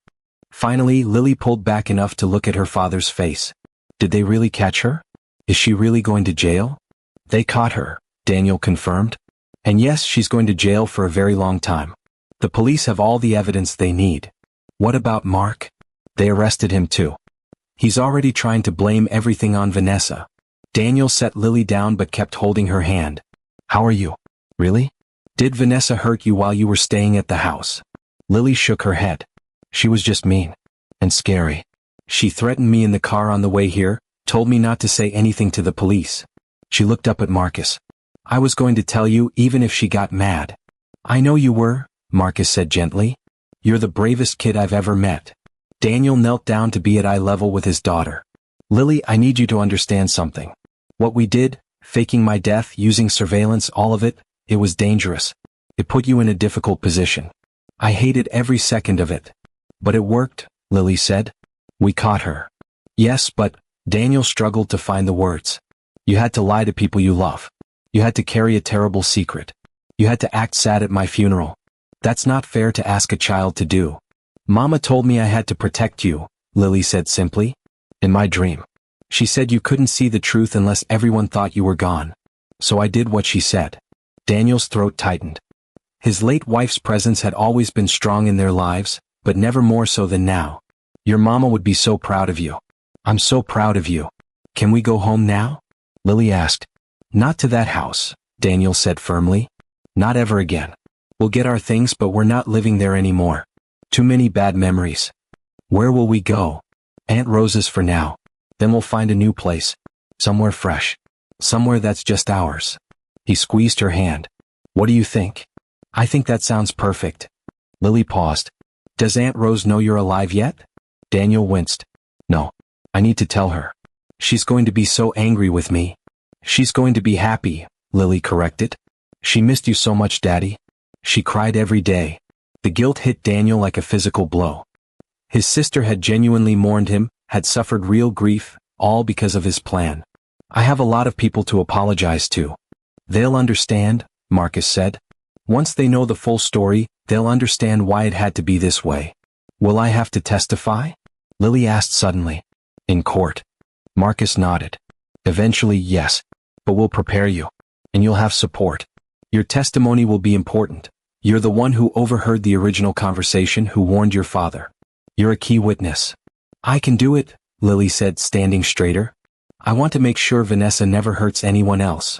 Finally, Lily pulled back enough to look at her father's face. Did they really catch her? Is she really going to jail? They caught her, Daniel confirmed. And yes, she's going to jail for a very long time. The police have all the evidence they need. What about Mark? They arrested him too. He's already trying to blame everything on Vanessa. Daniel set Lily down but kept holding her hand. How are you? Really? Did Vanessa hurt you while you were staying at the house? Lily shook her head. She was just mean. And scary. She threatened me in the car on the way here, told me not to say anything to the police. She looked up at Marcus. I was going to tell you even if she got mad. I know you were, Marcus said gently. You're the bravest kid I've ever met. Daniel knelt down to be at eye level with his daughter. Lily, I need you to understand something. What we did, faking my death, using surveillance, all of it, it was dangerous. It put you in a difficult position. I hated every second of it. But it worked, Lily said. We caught her. Yes, but, Daniel struggled to find the words. You had to lie to people you love. You had to carry a terrible secret. You had to act sad at my funeral. That's not fair to ask a child to do. Mama told me I had to protect you, Lily said simply. In my dream. She said you couldn't see the truth unless everyone thought you were gone. So I did what she said. Daniel's throat tightened. His late wife's presence had always been strong in their lives, but never more so than now. Your mama would be so proud of you. I'm so proud of you. Can we go home now? Lily asked. Not to that house, Daniel said firmly. Not ever again. We'll get our things but we're not living there anymore. Too many bad memories. Where will we go? Aunt Rose's for now. Then we'll find a new place. Somewhere fresh. Somewhere that's just ours. He squeezed her hand. What do you think? I think that sounds perfect. Lily paused. Does Aunt Rose know you're alive yet? Daniel winced. No. I need to tell her. She's going to be so angry with me. She's going to be happy, Lily corrected. She missed you so much, Daddy. She cried every day. The guilt hit Daniel like a physical blow. His sister had genuinely mourned him, had suffered real grief, all because of his plan. I have a lot of people to apologize to. They'll understand, Marcus said. Once they know the full story, they'll understand why it had to be this way. Will I have to testify? Lily asked suddenly. In court. Marcus nodded. Eventually, yes. But we'll prepare you. And you'll have support. Your testimony will be important. You're the one who overheard the original conversation, who warned your father. You're a key witness. I can do it, Lily said, standing straighter. I want to make sure Vanessa never hurts anyone else.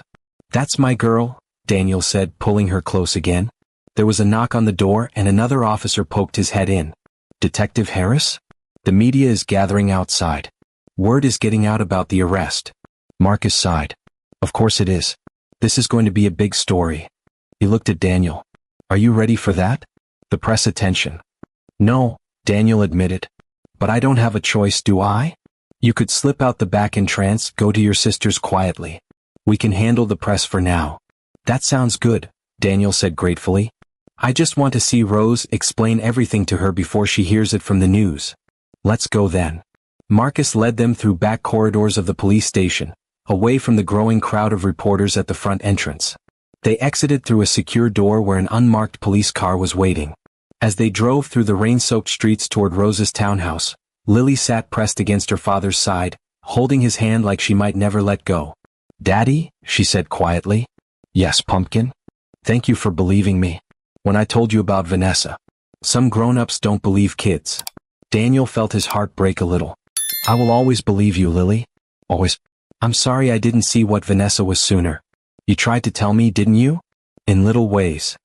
That's my girl, Daniel said, pulling her close again. There was a knock on the door and another officer poked his head in. Detective Harris? The media is gathering outside. Word is getting out about the arrest. Marcus sighed. Of course it is. This is going to be a big story. He looked at Daniel. Are you ready for that? The press attention. No, Daniel admitted. But I don't have a choice, do I? You could slip out the back entrance, go to your sister's quietly. We can handle the press for now. That sounds good, Daniel said gratefully. I just want to see Rose, explain everything to her before she hears it from the news. Let's go then. Marcus led them through back corridors of the police station, away from the growing crowd of reporters at the front entrance. They exited through a secure door where an unmarked police car was waiting. As they drove through the rain-soaked streets toward Rose's townhouse, Lily sat pressed against her father's side, holding his hand like she might never let go. "Daddy?" she said quietly. "Yes, Pumpkin? Thank you for believing me when I told you about Vanessa. Some grown-ups don't believe kids." Daniel felt his heart break a little. "I will always believe you, Lily. Always. I'm sorry I didn't see what Vanessa was sooner. You tried to tell me, didn't you?" "In little ways."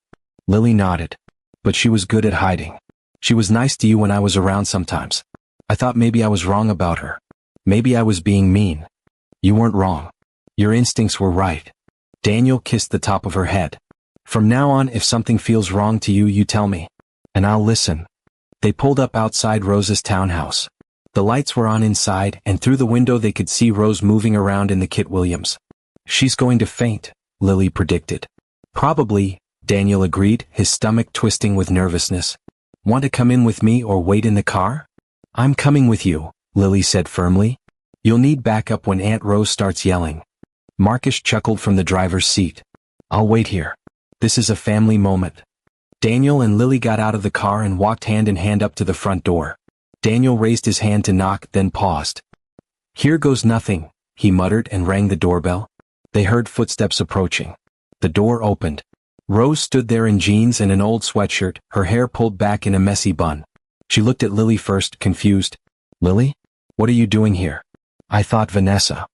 Lily nodded. "But she was good at hiding. She was nice to you when I was around sometimes. I thought maybe I was wrong about her. Maybe I was being mean." "You weren't wrong. Your instincts were right." Daniel kissed the top of her head. "From now on, if something feels wrong to you, you tell me. And I'll listen." They pulled up outside Rose's townhouse. The lights were on inside, and through the window they could see Rose moving around in the Kit Williams. "She's going to faint," Lily predicted. "Probably," Daniel agreed, his stomach twisting with nervousness. "Want to come in with me or wait in the car?" "I'm coming with you," Lily said firmly. "You'll need backup when Aunt Rose starts yelling." Marcus chuckled from the driver's seat. "I'll wait here. This is a family moment." Daniel and Lily got out of the car and walked hand in hand up to the front door. Daniel raised his hand to knock, then paused. "Here goes nothing," he muttered and rang the doorbell. They heard footsteps approaching. The door opened. Rose stood there in jeans and an old sweatshirt, her hair pulled back in a messy bun. She looked at Lily first, confused. "Lily? What are you doing here?" "I thought Vanessa."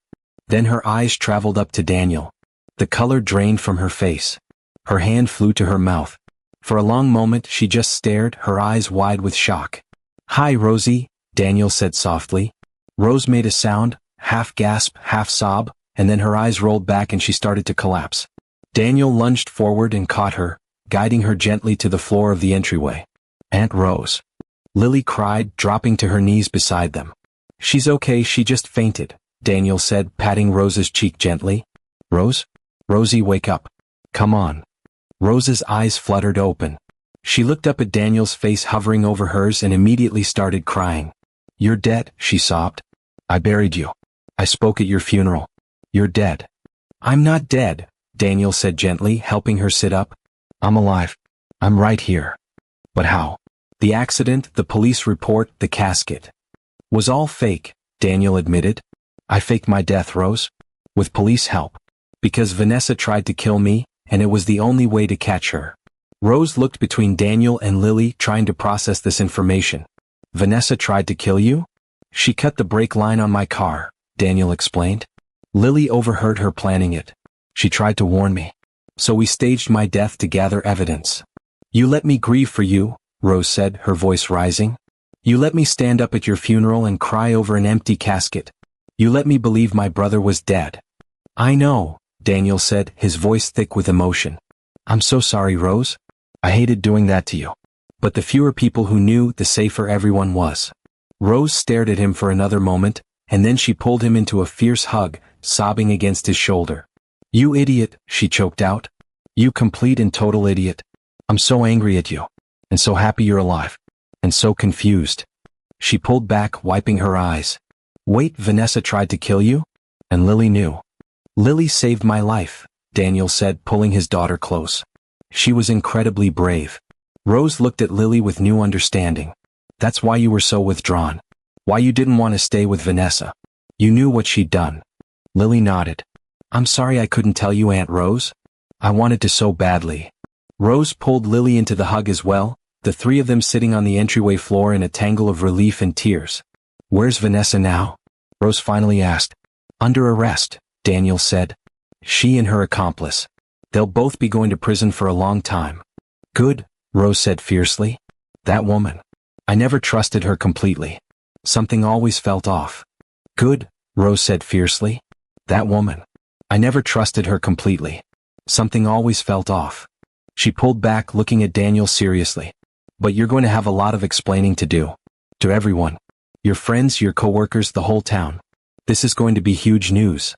Then her eyes traveled up to Daniel. The color drained from her face. Her hand flew to her mouth. For a long moment she just stared, her eyes wide with shock. "Hi, Rosie," Daniel said softly. Rose made a sound, half gasp, half sob, and then her eyes rolled back and she started to collapse. Daniel lunged forward and caught her, guiding her gently to the floor of the entryway. "Aunt Rose." Lily cried, dropping to her knees beside them. "She's okay, she just fainted," Daniel said, patting Rose's cheek gently. "Rose? Rosie, wake up. Come on." Rose's eyes fluttered open. She looked up at Daniel's face hovering over hers and immediately started crying. "You're dead," she sobbed. "I buried you. I spoke at your funeral. You're dead." "I'm not dead," Daniel said gently, helping her sit up. "I'm alive. I'm right here." "But how?" "The accident, the police report, the casket. Was all fake," Daniel admitted. "I faked my death, Rose. With police help. Because Vanessa tried to kill me, and it was the only way to catch her." Rose looked between Daniel and Lily, trying to process this information. "Vanessa tried to kill you?" "She cut the brake line on my car," Daniel explained. "Lily overheard her planning it. She tried to warn me. So we staged my death to gather evidence." "You let me grieve for you," Rose said, her voice rising. "You let me stand up at your funeral and cry over an empty casket. You let me believe my brother was dead." "I know," Daniel said, his voice thick with emotion. "I'm so sorry, Rose. I hated doing that to you. But the fewer people who knew, the safer everyone was." Rose stared at him for another moment, and then she pulled him into a fierce hug, sobbing against his shoulder. "You idiot," she choked out. "You complete and total idiot. I'm so angry at you. And so happy you're alive. And so confused." She pulled back, wiping her eyes. "Wait, Vanessa tried to kill you? And Lily knew." "Lily saved my life," Daniel said, pulling his daughter close. "She was incredibly brave." Rose looked at Lily with new understanding. "That's why you were so withdrawn. Why you didn't want to stay with Vanessa. You knew what she'd done." Lily nodded. "I'm sorry I couldn't tell you, Aunt Rose. I wanted to so badly." Rose pulled Lily into the hug as well, the three of them sitting on the entryway floor in a tangle of relief and tears. "Where's Vanessa now?" Rose finally asked. "Under arrest," Daniel said. "She and her accomplice. They'll both be going to prison for a long time." "Good," Rose said fiercely. "That woman. I never trusted her completely. Something always felt off." "Good," Rose said fiercely. "That woman. I never trusted her completely. Something always felt off." She pulled back, looking at Daniel seriously. "But you're going to have a lot of explaining to do. To everyone. Your friends, your coworkers, the whole town. This is going to be huge news."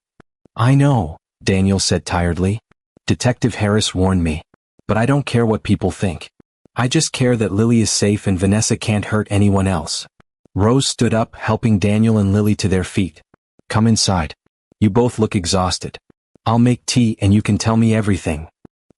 "I know," Daniel said tiredly. "Detective Harris warned me. But I don't care what people think. I just care that Lily is safe and Vanessa can't hurt anyone else." Rose stood up, helping Daniel and Lily to their feet. "Come inside. You both look exhausted. I'll make tea and you can tell me everything."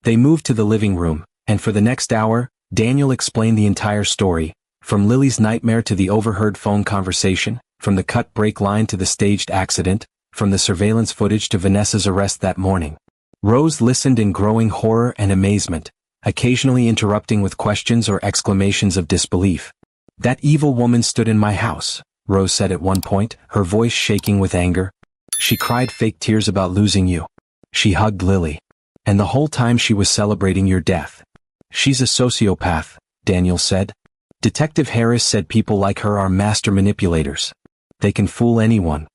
They moved to the living room, and for the next hour, Daniel explained the entire story, From Lily's nightmare to the overheard phone conversation, from the cut break line to the staged accident, from the surveillance footage to Vanessa's arrest that morning. Rose listened in growing horror and amazement, occasionally interrupting with questions or exclamations of disbelief. "That evil woman stood in my house," Rose said at one point, her voice shaking with anger. "She cried fake tears about losing you. She hugged Lily. And the whole time she was celebrating your death." "She's a sociopath," Daniel said. "Detective Harris said people like her are master manipulators. They can fool anyone."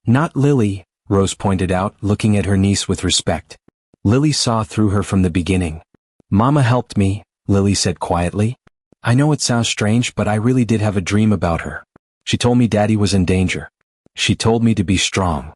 "Not Lily," Rose pointed out, looking at her niece with respect. "Lily saw through her from the beginning." "Mama helped me," Lily said quietly. "I know it sounds strange, but I really did have a dream about her. She told me Daddy was in danger. She told me to be strong."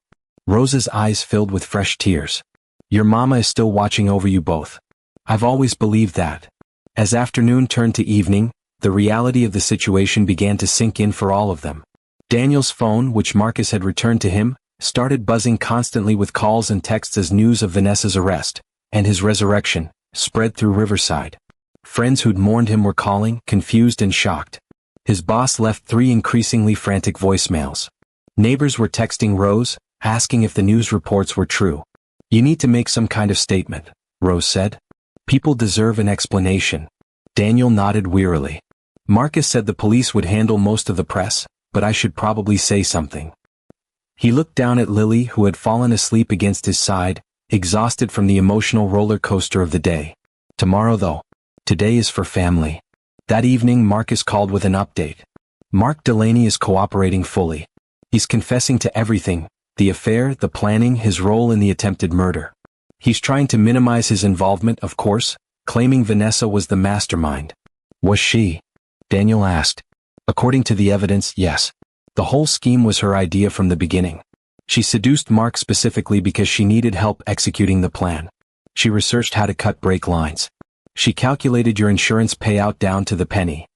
Rose's eyes filled with fresh tears. "Your mama is still watching over you both. I've always believed that." As afternoon turned to evening, the reality of the situation began to sink in for all of them. Daniel's phone, which Marcus had returned to him, started buzzing constantly with calls and texts as news of Vanessa's arrest, and his resurrection, spread through Riverside. Friends who'd mourned him were calling, confused and shocked. His boss left 3 increasingly frantic voicemails. Neighbors were texting Rose, asking if the news reports were true. "You need to make some kind of statement," Rose said. "People deserve an explanation." Daniel nodded wearily. "Marcus said the police would handle most of the press, but I should probably say something." He looked down at Lily, who had fallen asleep against his side, exhausted from the emotional roller coaster of the day. "Tomorrow though. Today is for family." That evening Marcus called with an update. "Mark Delaney is cooperating fully. He's confessing to everything, the affair, the planning, his role in the attempted murder. He's trying to minimize his involvement, of course, claiming Vanessa was the mastermind." "Was she?" Daniel asked. "According to the evidence, yes. The whole scheme was her idea from the beginning. She seduced Mark specifically because she needed help executing the plan. She researched how to cut brake lines. She calculated your insurance payout down to the penny."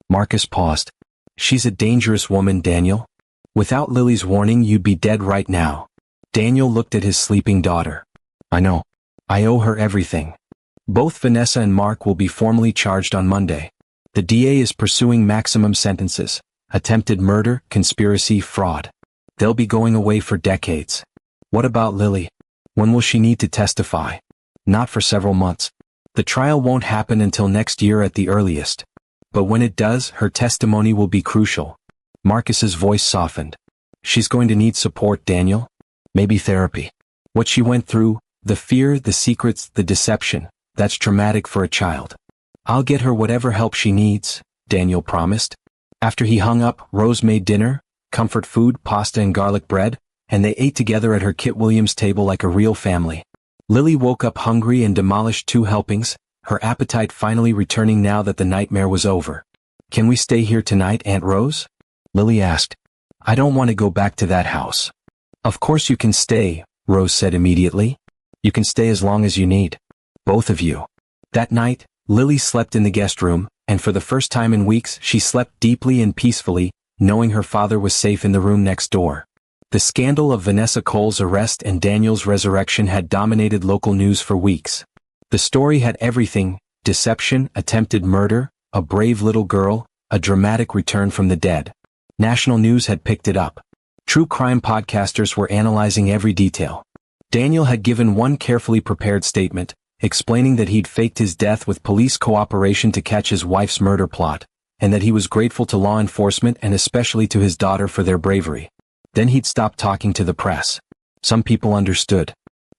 Marcus paused. "She's a dangerous woman, Daniel. Without Lily's warning you'd be dead right now." Daniel looked at his sleeping daughter. "I know. I owe her everything." Both Vanessa and Mark will be formally charged on Monday. The DA is pursuing maximum sentences: attempted murder, conspiracy, fraud. They'll be going away for decades. "What about Lily? When will she need to testify?" "Not for several months. The trial won't happen until next year at the earliest. But when it does, her testimony will be crucial." Marcus's voice softened. "She's going to need support, Daniel. Maybe therapy. What she went through, the fear, the secrets, the deception, that's traumatic for a child." "I'll get her whatever help she needs," Daniel promised. After he hung up, Rose made dinner, comfort food, pasta and garlic bread, and they ate together at her Kit Williams table like a real family. Lily woke up hungry and demolished 2 helpings, her appetite finally returning now that the nightmare was over. "Can we stay here tonight, Aunt Rose?" Lily asked. "I don't want to go back to that house." "Of course you can stay," Rose said immediately. "You can stay as long as you need. Both of you." That night, Lily slept in the guest room, and for the first time in weeks she slept deeply and peacefully, knowing her father was safe in the room next door. The scandal of Vanessa Cole's arrest and Daniel's resurrection had dominated local news for weeks. The story had everything: deception, attempted murder, a brave little girl, a dramatic return from the dead. National news had picked it up. True crime podcasters were analyzing every detail. Daniel had given one carefully prepared statement, explaining that he'd faked his death with police cooperation to catch his wife's murder plot, and that he was grateful to law enforcement and especially to his daughter for their bravery. Then he'd stopped talking to the press. Some people understood.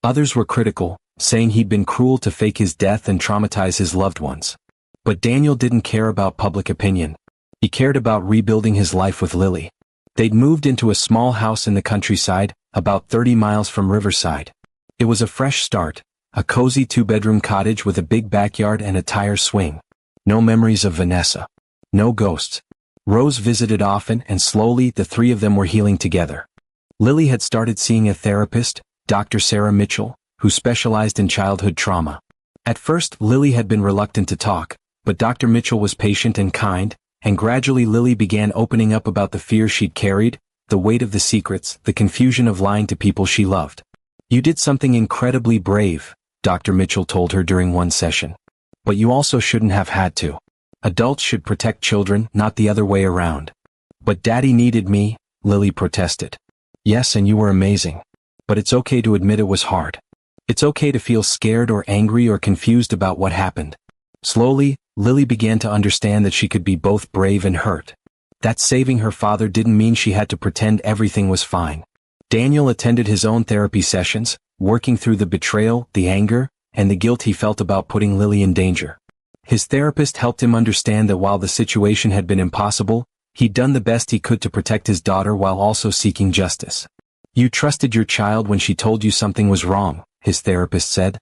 Others were critical, saying he'd been cruel to fake his death and traumatize his loved ones. But Daniel didn't care about public opinion. He cared about rebuilding his life with Lily. They'd moved into a small house in the countryside, about 30 miles from Riverside. It was a fresh start, a cozy 2-bedroom cottage with a big backyard and a tire swing. No memories of Vanessa. No ghosts. Rose visited often, and slowly the 3 of them were healing together. Lily had started seeing a therapist, Dr. Sarah Mitchell, who specialized in childhood trauma. At first, Lily had been reluctant to talk, but Dr. Mitchell was patient and kind, and gradually Lily began opening up about the fears she'd carried, the weight of the secrets, the confusion of lying to people she loved. "You did something incredibly brave," Dr. Mitchell told her during one session. "But you also shouldn't have had to. Adults should protect children, not the other way around. But Daddy needed me, Lily protested. Yes, and you were amazing. But it's okay to admit it was hard. It's okay to feel scared or angry or confused about what happened. Slowly, Lily began to understand that she could be both brave and hurt. That saving her father didn't mean she had to pretend everything was fine. Daniel attended his own therapy sessions, working through the betrayal, the anger, and the guilt he felt about putting Lily in danger. His therapist helped him understand that while the situation had been impossible, he'd done the best he could to protect his daughter while also seeking justice. You trusted your child when she told you something was wrong, his therapist said.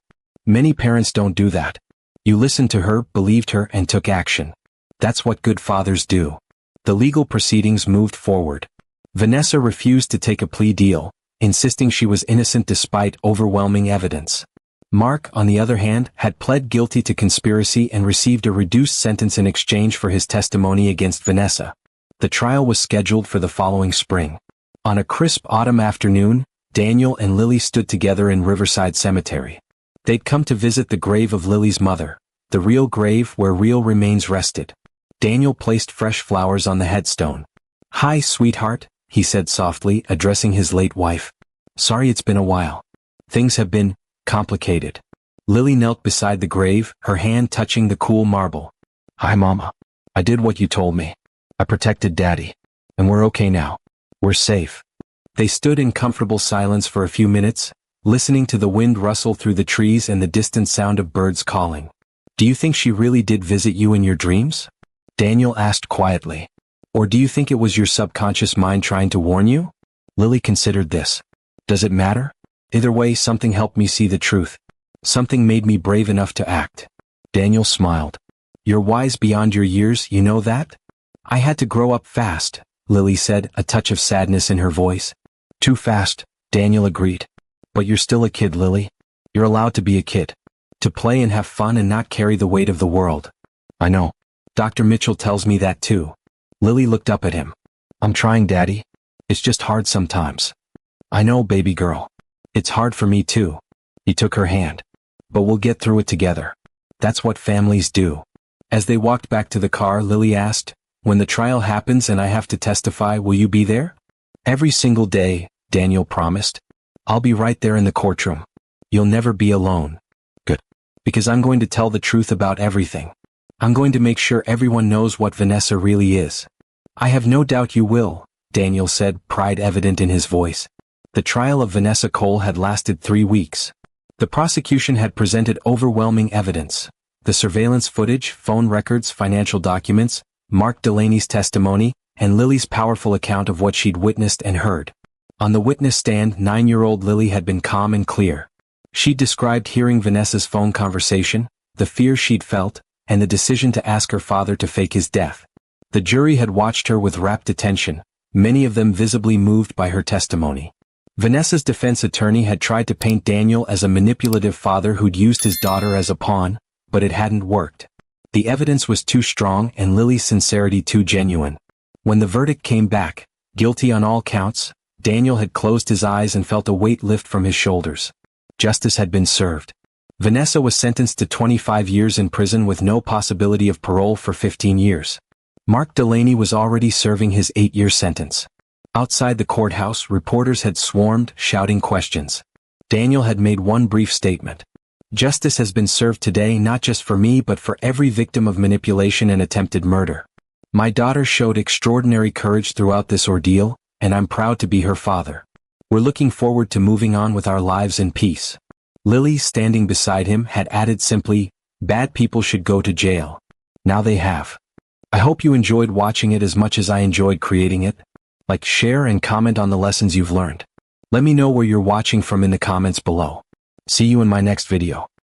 Many parents don't do that. You listened to her, believed her, and took action. That's what good fathers do. The legal proceedings moved forward. Vanessa refused to take a plea deal, insisting she was innocent despite overwhelming evidence. Mark, on the other hand, had pled guilty to conspiracy and received a reduced sentence in exchange for his testimony against Vanessa. The trial was scheduled for the following spring. On a crisp autumn afternoon, Daniel and Lily stood together in Riverside Cemetery. They'd come to visit the grave of Lily's mother, the real grave where real remains rested. Daniel placed fresh flowers on the headstone. "Hi, sweetheart," he said softly, addressing his late wife. "Sorry it's been a while. Things have been complicated." Lily knelt beside the grave, her hand touching the cool marble. "Hi, Mama. I did what you told me. I protected Daddy. And we're okay now. We're safe." They stood in comfortable silence for a few minutes, listening to the wind rustle through the trees and the distant sound of birds calling. "Do you think she really did visit you in your dreams?" Daniel asked quietly. "Or do you think it was your subconscious mind trying to warn you?" Lily considered this. "Does it matter? Either way, something helped me see the truth. Something made me brave enough to act." Daniel smiled. "You're wise beyond your years, you know that?" "I had to grow up fast," Lily said, a touch of sadness in her voice. "Too fast," Daniel agreed. "But you're still a kid, Lily. You're allowed to be a kid. To play and have fun and not carry the weight of the world." "I know. Dr. Mitchell tells me that too." Lily looked up at him. "I'm trying, Daddy. It's just hard sometimes." "I know, baby girl. It's hard for me too." He took her hand. "But we'll get through it together. That's what families do." As they walked back to the car, Lily asked, "When the trial happens and I have to testify, will you be there?" "Every single day," Daniel promised. "I'll be right there in the courtroom. You'll never be alone." "Good. Because I'm going to tell the truth about everything. I'm going to make sure everyone knows what Vanessa really is." "I have no doubt you will," Daniel said, pride evident in his voice. The trial of Vanessa Cole had lasted 3 weeks. The prosecution had presented overwhelming evidence. The surveillance footage, phone records, financial documents, Mark Delaney's testimony, and Lily's powerful account of what she'd witnessed and heard. On the witness stand, 9-year-old Lily had been calm and clear. She described hearing Vanessa's phone conversation, the fear she'd felt, and the decision to ask her father to fake his death. The jury had watched her with rapt attention, many of them visibly moved by her testimony. Vanessa's defense attorney had tried to paint Daniel as a manipulative father who'd used his daughter as a pawn, but it hadn't worked. The evidence was too strong and Lily's sincerity too genuine. When the verdict came back, guilty on all counts, Daniel had closed his eyes and felt a weight lift from his shoulders. Justice had been served. Vanessa was sentenced to 25 years in prison with no possibility of parole for 15 years. Mark Delaney was already serving his 8-year sentence. Outside the courthouse, reporters had swarmed, shouting questions. Daniel had made one brief statement. "Justice has been served today not just for me but for every victim of manipulation and attempted murder. My daughter showed extraordinary courage throughout this ordeal, and I'm proud to be her father. We're looking forward to moving on with our lives in peace." Lily, standing beside him, had added simply, "Bad people should go to jail. Now they have." I hope you enjoyed watching it as much as I enjoyed creating it. Like, share, and comment on the lessons you've learned. Let me know where you're watching from in the comments below. See you in my next video.